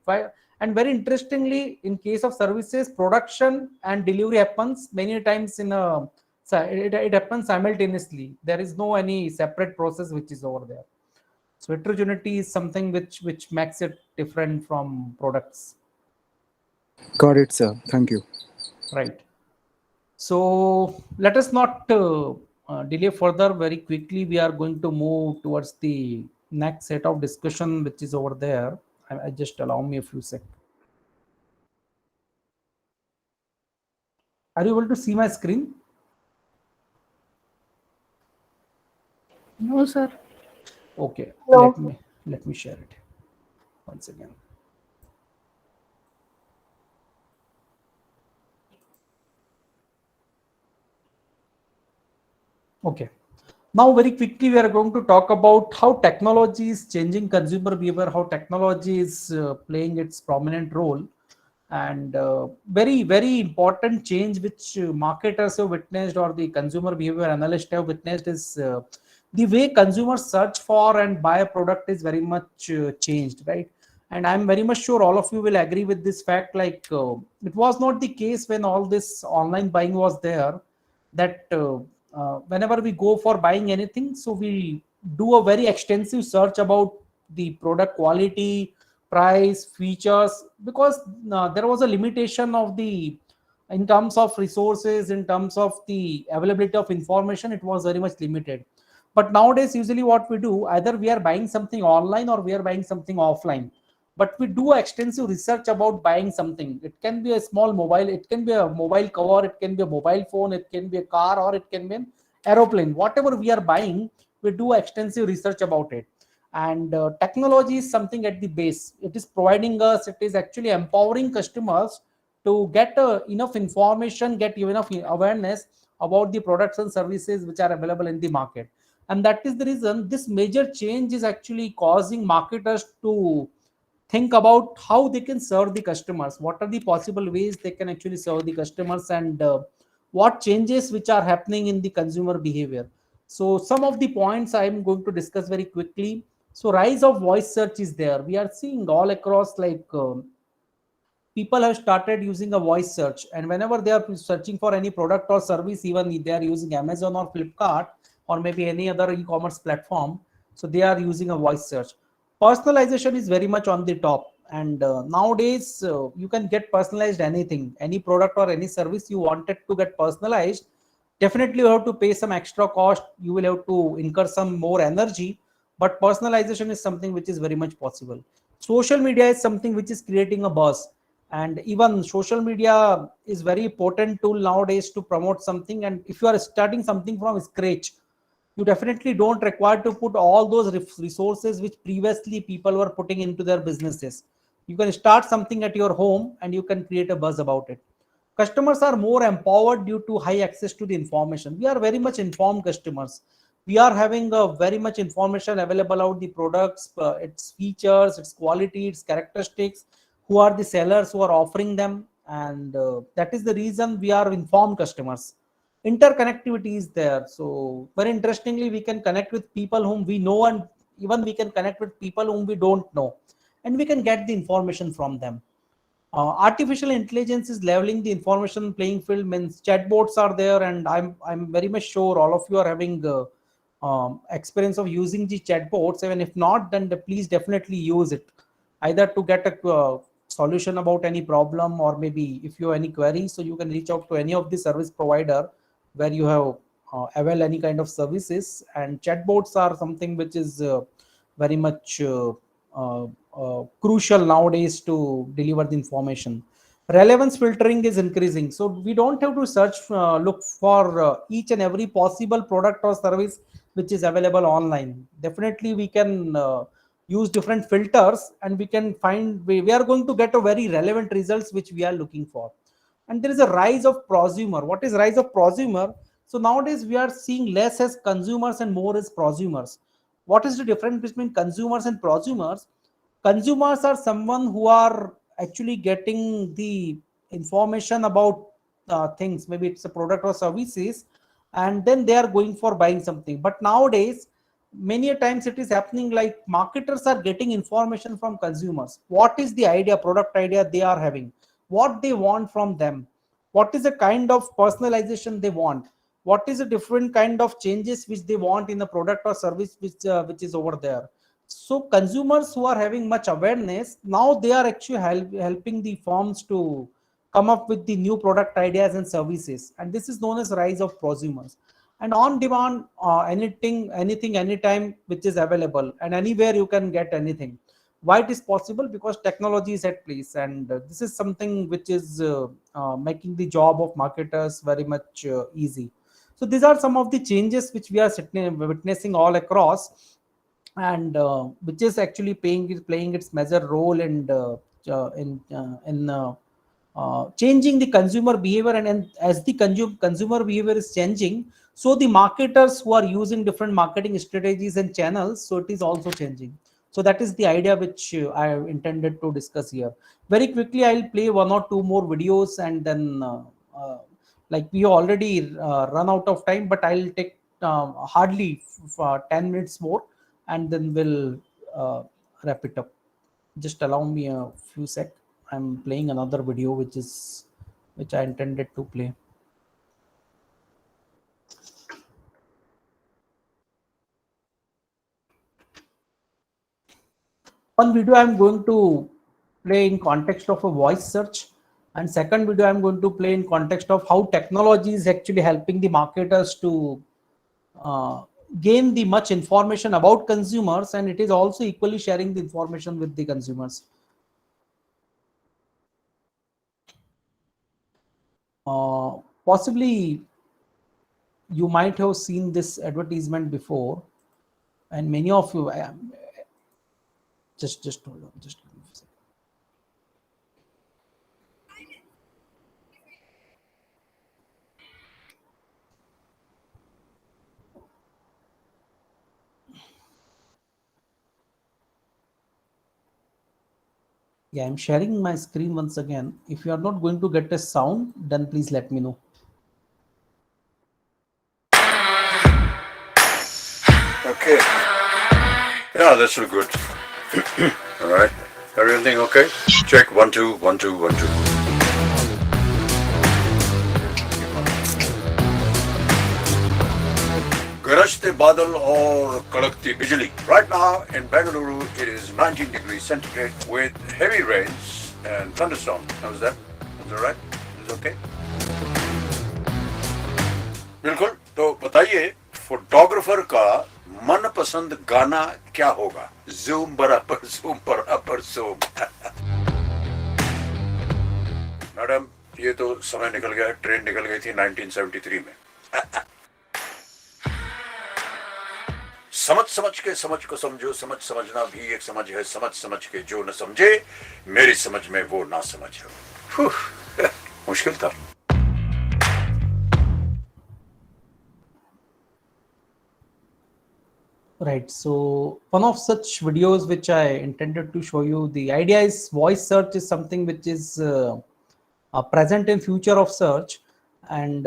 And very interestingly, in case of services, production and delivery happens many times in a, so it happens simultaneously. There is no any separate process which is over there. So heterogeneity is something which makes it different from products, Got it, sir. Thank you. right? So let us not delay further. Very quickly, we are going to move towards the next set of discussion, which is over there. I just allow me a few seconds. Are you able to see my screen? No, sir. Okay, No. let me share it once again. Okay. Now, very quickly, we are going to talk about how technology is changing consumer behavior, how technology is playing its prominent role, and very, very important change which marketers have witnessed or the consumer behavior analysts have witnessed is the way consumers search for and buy a product is very much changed, right? And I'm very much sure all of you will agree with this fact. Like it was not the case when all this online buying was there, that whenever we go for buying anything, so we do a very extensive search about the product quality, price, features, because there was a limitation of the, in terms of resources, in terms of the availability of information, it was very much limited. But nowadays, usually what we do, either we are buying something online or we are buying something offline, but we do extensive research about buying something. It can be a small mobile, it can be a mobile cover, it can be a mobile phone, it can be a car, or it can be an aeroplane. Whatever we are buying, we do extensive research about it. And technology is something at the base. It is providing us, it is actually empowering customers to get enough information, get enough awareness about the products and services which are available in the market. And that is the reason this major change is actually causing marketers to think about how they can serve the customers, what are the possible ways they can actually serve the customers, and what changes which are happening in the consumer behavior. So some of the points I am going to discuss very quickly. So rise of voice search is there. We are seeing all across, like people have started using a voice search, and whenever they are searching for any product or service, even if they are using Amazon or Flipkart or maybe any other e-commerce platform, so they are using a voice search. Personalization is very much on the top, and nowadays you can get personalized anything, any product or any service you wanted to get personalized. Definitely you have to pay some extra cost, you will have to incur some more energy, but personalization is something which is very much possible. Social media is something which is creating a buzz, and even social media is very important tool nowadays to promote something. And if you are starting something from scratch, you definitely don't require to put all those resources which previously people were putting into their businesses. You can start something at your home and you can create a buzz about it. Customers are more empowered due to high access to the information. We are very much informed customers. We are having a very much information available about the products, its features, its quality, its characteristics, who are the sellers who are offering them, and that is the reason we are informed customers. Interconnectivity is there. So very interestingly, we can connect with people whom we know, and even we can connect with people whom we don't know, and we can get the information from them. Artificial intelligence is leveling the information playing field. Means chatbots are there, and I'm very much sure all of you are having experience of using the chatbots. Even if not, then please definitely use it, either to get a solution about any problem, or maybe if you have any queries, so you can reach out to any of the service provider where you have avail any kind of services, and chatbots are something which is very much crucial nowadays to deliver the information. Relevance filtering is increasing, so we don't have to search look for each and every possible product or service which is available online. Definitely we can use different filters, and we can find, we are going to get a very relevant results which we are looking for. And there is a rise of prosumer. What is rise of prosumer? So nowadays we are seeing less as consumers and more as prosumers. What is the difference between consumers and prosumers? Consumers are someone who are actually getting the information about things, maybe it's a product or services, and then they are going for buying something. But nowadays many a times it is happening like marketers are getting information from consumers. What is the idea, product idea they are having, what they want from them, what is the kind of personalization they want, what is the different kind of changes which they want in the product or service which is over there. So consumers who are having much awareness, now they are actually helping the firms to come up with the new product ideas and services, and this is known as rise of prosumers. And on demand, anything anytime which is available, and anywhere you can get anything. Why it is possible? Because technology is at place, and this is something which is making the job of marketers very much easy. So these are some of the changes which we are witnessing all across, and which is actually playing its major role in changing the consumer behavior. And as the consumer behavior is changing, so the marketers who are using different marketing strategies and channels, so it is also changing. So that is the idea which I intended to discuss here. Very quickly I'll play one or two more videos, and then like we already run out of time, but I'll take hardly 10 minutes more, and then we'll wrap it up. Just allow me a few sec. I'm playing another video which I intended to play. One video I'm going to play in context of a voice search, and second video I'm going to play in context of how technology is actually helping the marketers to uh, gain the much information about consumers, and it is also equally sharing the information with the consumers. Possibly you might have seen this advertisement before, and many of you just hold on, just give me a second. Yeah, I'm sharing my screen once again. If you are not going to get a sound, then please let me know. Okay. Yeah, that's look good. All right. Everything okay? Check 1 2 1 2 1 2. गरजते बादल और कड़कती बिजली. Right now in Bengaluru it is 19 degrees centigrade with heavy rains and thunderstorm. How's that? Is that right? Is it okay? बिल्कुल. तो बताइए photographer का मनपसंद गाना क्या होगा? ज़ूम बराबर ज़ूम. मैडम ये तो समय निकल गया. ट्रेन निकल गई थी 1973 में. समझ के समझ को समझो. समझना भी एक समझ है. समझ के जो न समझे मेरी समझ में वो ना समझ हो. मुश्किल था. Right, so one of such videos which I intended to show you, the idea is voice search is something which is present in future of search, and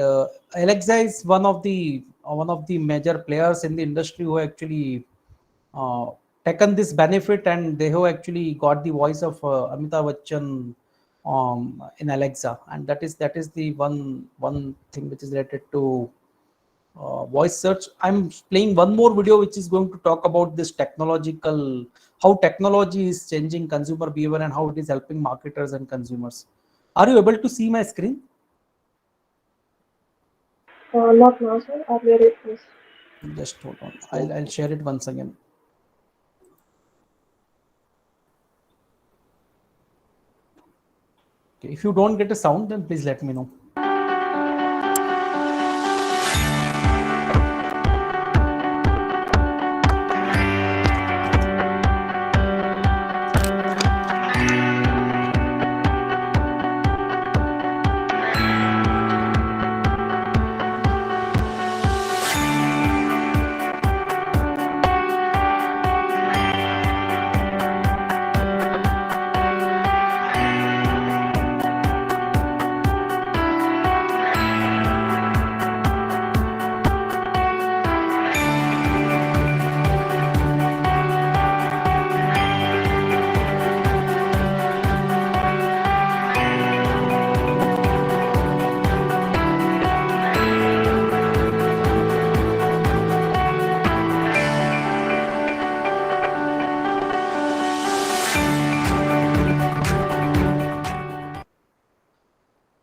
Alexa is one of the major players in the industry who actually taken this benefit, and they have actually got the voice of Amitabh Bachchan in Alexa, and that is the one thing which is related to voice search. I'm playing one more video which is going to talk about this how technology is changing consumer behavior and how it is helping marketers and consumers. Are you able to see my screen? Not now, sir. Earlier it was. Just hold on. I'll share it once again. Okay. If you don't get a sound, then please let me know.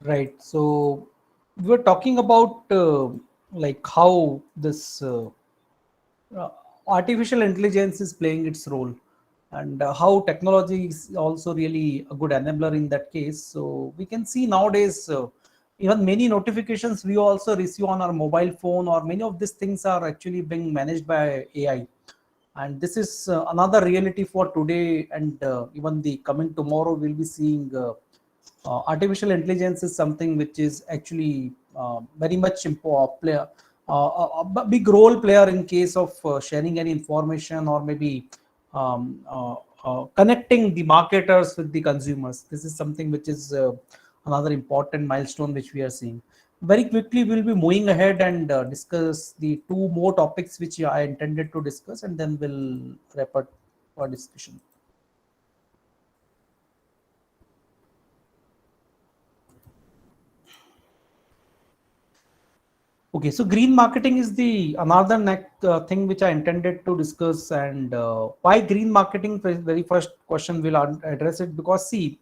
Right. So we were talking about like how this uh, artificial intelligence is playing its role, and how technology is also really a good enabler in that case. So we can see nowadays even many notifications we also receive on our mobile phone, or many of these things are actually being managed by AI. And this is another reality for today, and even the coming tomorrow we'll be seeing artificial intelligence is something which is actually very much player, a big role player in case of sharing any information, or maybe connecting the marketers with the consumers. This is something which is another important milestone which we are seeing. Very quickly we'll be moving ahead and discuss the two more topics which I intended to discuss, and then we'll wrap up our discussion. Okay, so green marketing is the another thing which I intended to discuss, and why green marketing. Very first question will address it, because see,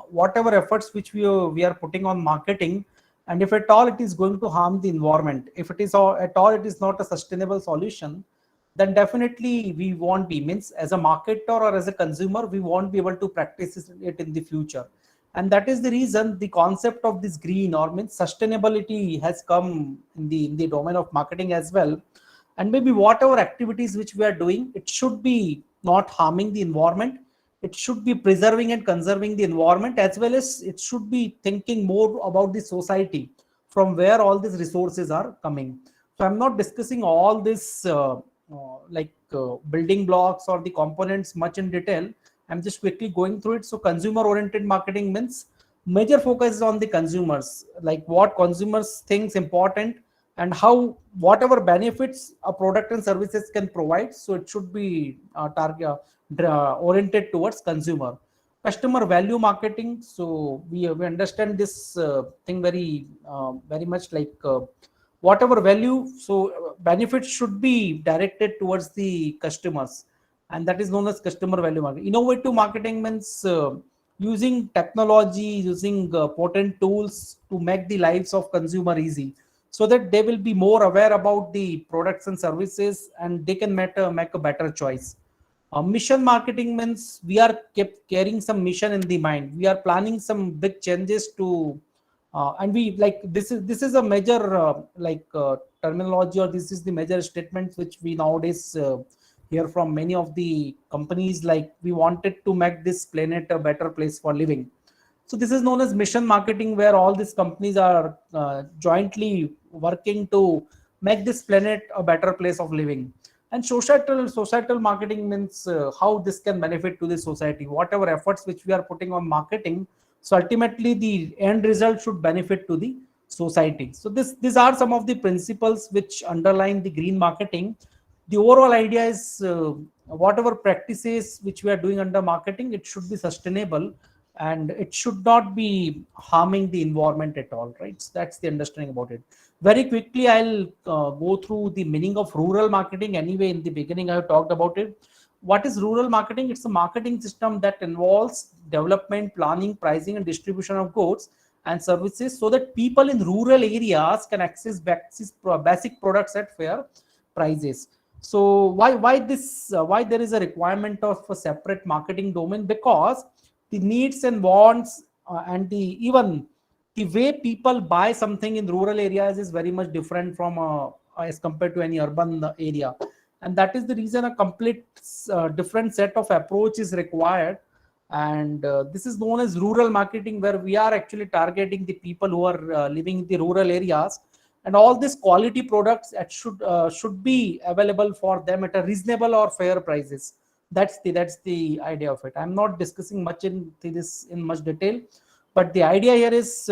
whatever efforts which we are putting on marketing, and if at all it is going to harm the environment, if it is at all it is not a sustainable solution, then definitely we won't be, means as a marketer or as a consumer we won't be able to practice it in the future. And that is the reason the concept of this green, or means sustainability, has come in the domain of marketing as well. And maybe whatever activities which we are doing, it should be not harming the environment, it should be preserving and conserving the environment, as well as it should be thinking more about the society from where all these resources are coming. So I'm not discussing all this building blocks or the components much in detail. I'm just quickly going through it. So consumer oriented marketing means major focus is on the consumers, like what consumers thinks important, and how whatever benefits a product and services can provide. So it should be target oriented towards consumer. Customer value marketing. So we understand this thing very much, like whatever value, so benefits should be directed towards the customers, and that is known as customer value marketing. Innovative marketing means using technology, using potent tools to make the lives of consumer easy, so that they will be more aware about the products and services, and they can make a better choice. Mission marketing means we are kept carrying some mission in the mind, we are planning some big changes to and we like this is a major terminology, or this is the major statements which we nowadays hear from many of the companies, like we wanted to make this planet a better place for living. So this is known as mission marketing, where all these companies are jointly working to make this planet a better place of living. And societal marketing means how this can benefit to the society, whatever efforts which we are putting on marketing. So ultimately the end result should benefit to the society. So these are some of the principles which underline the green marketing. The overall idea is whatever practices which we are doing under marketing, it should be sustainable, and it should not be harming the environment at all, right? So that's the understanding about it. Very quickly I'll go through the meaning of rural marketing. Anyway, in the beginning I have talked about it. What is rural marketing? It's a marketing system that involves development, planning, pricing, and distribution of goods and services so that people in rural areas can access basic products at fair prices. So why there is a requirement of a separate marketing domain? Because the needs and wants and the even the way people buy something in rural areas is very much different from as compared to any urban area, and that is the reason a complete different set of approach is required. And this is known as rural marketing, where we are actually targeting the people who are living in the rural areas, and all these quality products that should be available for them at a reasonable or fair prices. That's the idea of it. I'm not discussing much into this in much detail, but the idea here is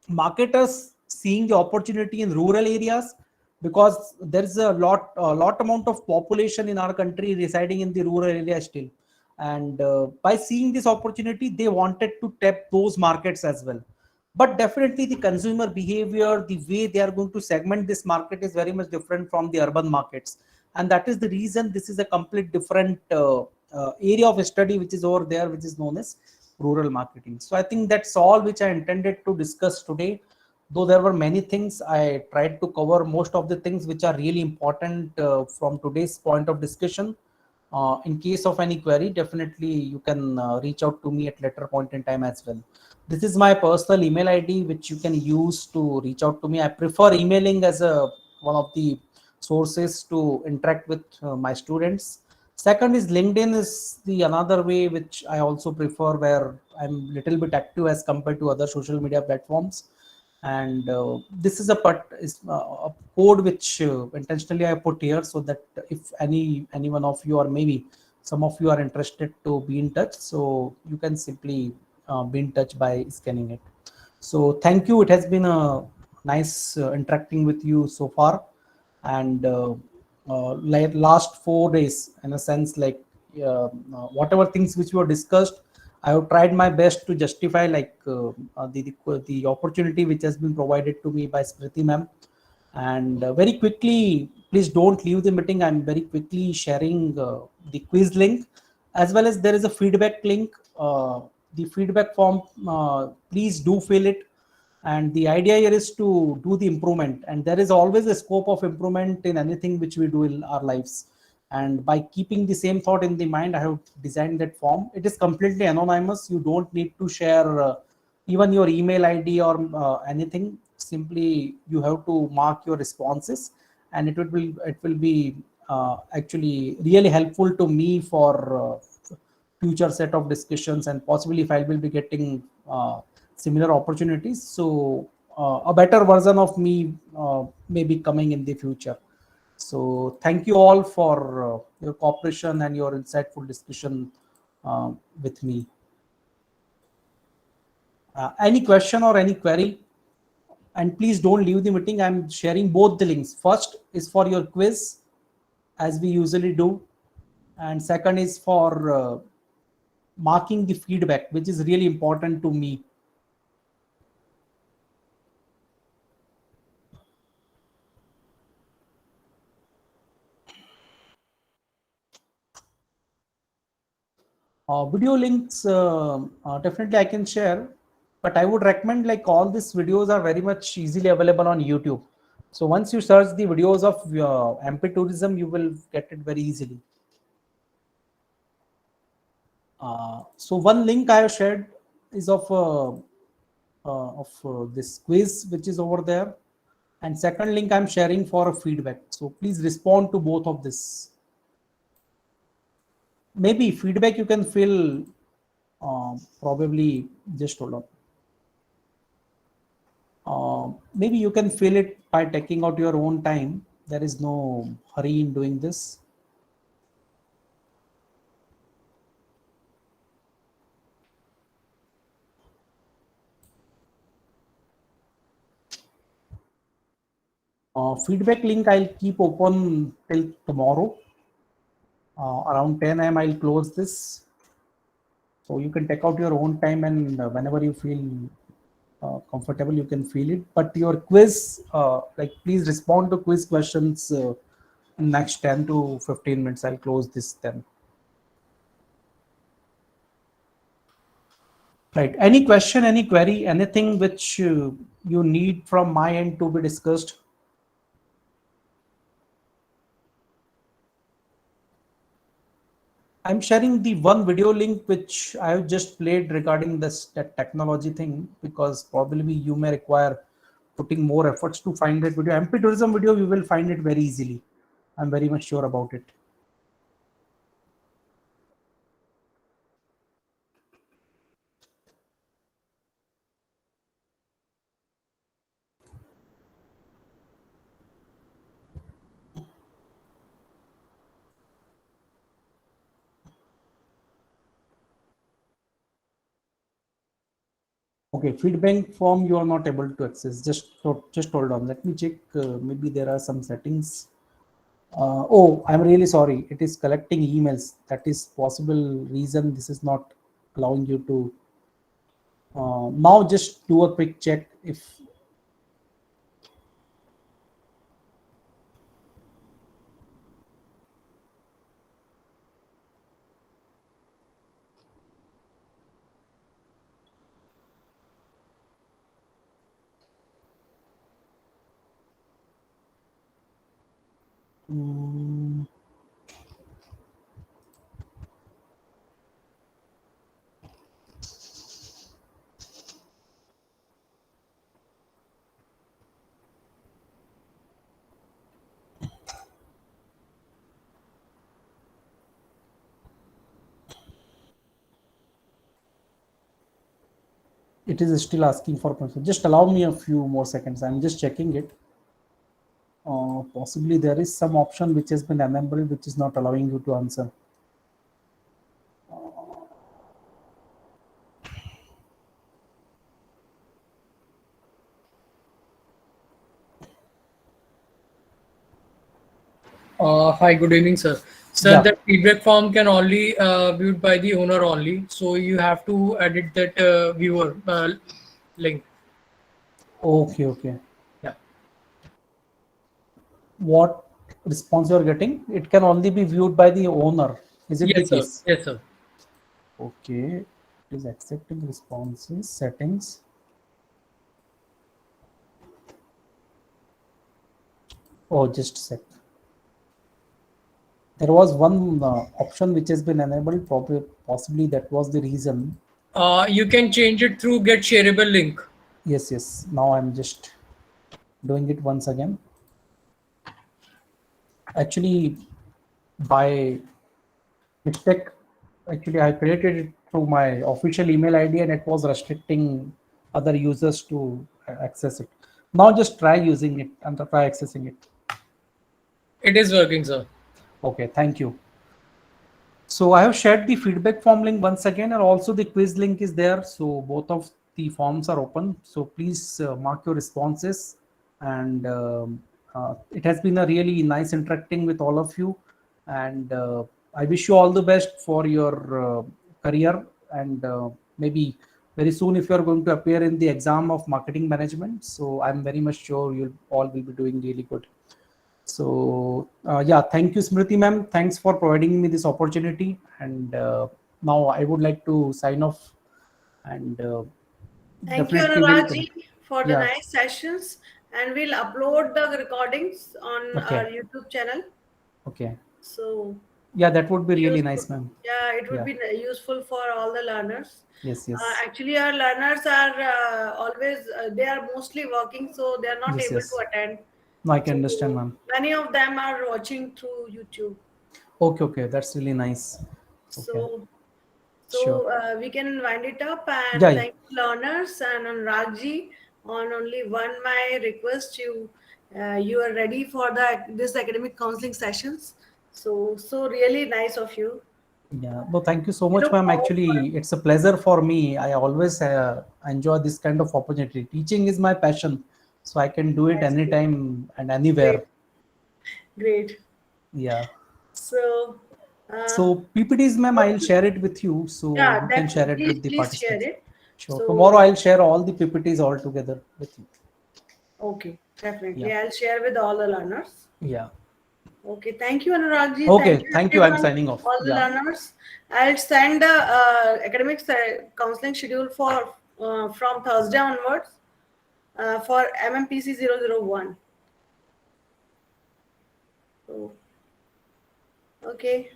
marketers seeing the opportunity in rural areas, because there's a lot amount of population in our country residing in the rural area still, and by seeing this opportunity they wanted to tap those markets as well. But definitely the consumer behavior, the way they are going to segment this market is very much different from the urban markets, and that is the reason this is a complete different area of study which is over there, which is known as rural marketing. So I think that's all which I intended to discuss today. Though there were many things, I tried to cover most of the things which are really important from today's point of discussion. In case of any query, definitely you can reach out to me at later point in time as well. This is my personal email ID which you can use to reach out to me. I prefer emailing as a one of the sources to interact with my students. Second is LinkedIn is the another way which I also prefer, where I'm little bit active as compared to other social media platforms. And this is a code which intentionally I put here, so that if any one of you or maybe some of you are interested to be in touch, so you can simply be in touch by scanning it. So thank you. It has been a nice interacting with you so far, and like last 4 days, in a sense, like whatever things which were discussed, I have tried my best to justify, like the opportunity which has been provided to me by Smriti ma'am. And very quickly, please don't leave the meeting. I'm very quickly sharing the quiz link, as well as there is a feedback link. The feedback form, please do fill it. And the idea here is to do the improvement, and there is always a scope of improvement in anything which we do in our lives. And by keeping the same thought in the mind, I have designed that form. It is completely anonymous. You don't need to share even your email ID or anything. Simply you have to mark your responses, and it will be actually really helpful to me for future set of discussions, and possibly if I will be getting similar opportunities, so a better version of me may be coming in the future. So thank you all for your cooperation and your insightful discussion with me. Any question or any query? And please don't leave the meeting. I'm sharing both the links. First is for your quiz, as we usually do, and second is for marking the feedback, which is really important to me. Video links, definitely I can share, but I would recommend, like, all these videos are very much easily available on YouTube. So once you search the videos of MP tourism, you will get it very easily. So one link I have shared is of this quiz which is over there, and second link I'm sharing for a feedback. So please respond to both of this. Maybe feedback you can fill probably, just hold on. Maybe you can fill it by taking out your own time. There is no hurry in doing this. Feedback link I'll keep open till tomorrow. Around 10 a.m. I'll close this. So you can take out your own time, and whenever you feel comfortable, you can fill it. But your quiz, like, please respond to quiz questions in next 10 to 15 minutes. I'll close this then. Right. Any question, any query, anything which you need from my end to be discussed? I'm sharing the one video link which I have just played regarding this that technology thing, because probably you may require putting more efforts to find that video. MP tourism video, you will find it very easily. I'm very much sure about it. Okay, feedback form you are not able to access. Just hold on. Let me check. Maybe there are some settings. Oh, I'm really sorry. It is collecting emails. That is possible reason this is not allowing you to. Now just do a quick check if. mm, it is still asking for permission. Just allow me a few more seconds. I'm just checking it. Possibly there is some option which has been enabled which is not allowing you to answer. Hi, good evening, sir. Sir, Yeah. that feedback form can only viewed by the owner only. So you have to edit that viewer link. Okay. Okay. Yeah. What response you are getting? It can only be viewed by the owner. Is it the Yes, sir. case? Yes, sir. Okay. It is accepting responses settings. Oh, just a sec. There was one option which has been enabled. Probably, possibly that was the reason. You can change it through get shareable link. Yes, yes. Now I'm just doing it once again. Actually, by mistake, actually I created it through my official email ID and it was restricting other users to access it. Now just try using it and try accessing it. It is working, sir. Okay, thank you. So I have shared the feedback form link once again, and also the quiz link is there. So both of the forms are open. So please mark your responses. And it has been a really nice interacting with all of you. And I wish you all the best for your career. And maybe very soon, if you are going to appear in the exam of marketing management, so I'm very much sure you all will be doing really good. So yeah, thank you, Smriti ma'am. Thanks for providing me this opportunity. And now I would like to sign off. And Thank you, definitely will. Anurag ji, for the Yeah. nice sessions. And we'll upload the recordings on our Okay. YouTube channel. Okay. So Yeah, that would be really useful. nice, ma'am. Yeah, it would Yeah. be useful for all the learners. Yes. Yes. Actually, our learners are always, they are mostly working, so they are not Yes. able to Yes. attend. No, I can understand, So ma'am. many of them are watching through YouTube. Okay. Okay. That's really nice. Okay. So, Sure. we can wind it up Yeah. and Yeah. thank you, learners and Anuragji. On only one my request, you are ready for this academic counseling sessions. So really nice of you. Yeah. No, thank you so We much, look ma'am. forward for Actually, it's a pleasure for me. I always enjoy this kind of opportunity. Teaching is my passion, so I can do it nice. anytime and Great, anywhere. great. Yeah. So, uh, So PPTs, ma'am, I'll share it with you, so yeah, you can that share it please with the please share participants. it. Sure. Tomorrow So I'll share all the PPTs all together with you. okay, Yeah. definitely, I'll share with all the learners. Yeah. Okay, thank you, Anurag ji. Okay, Thank you, thank you. I'm everyone, signing off. all the Yeah. learners. I'll send the academic counseling schedule for from Thursday onwards for MMPC 001. So, okay.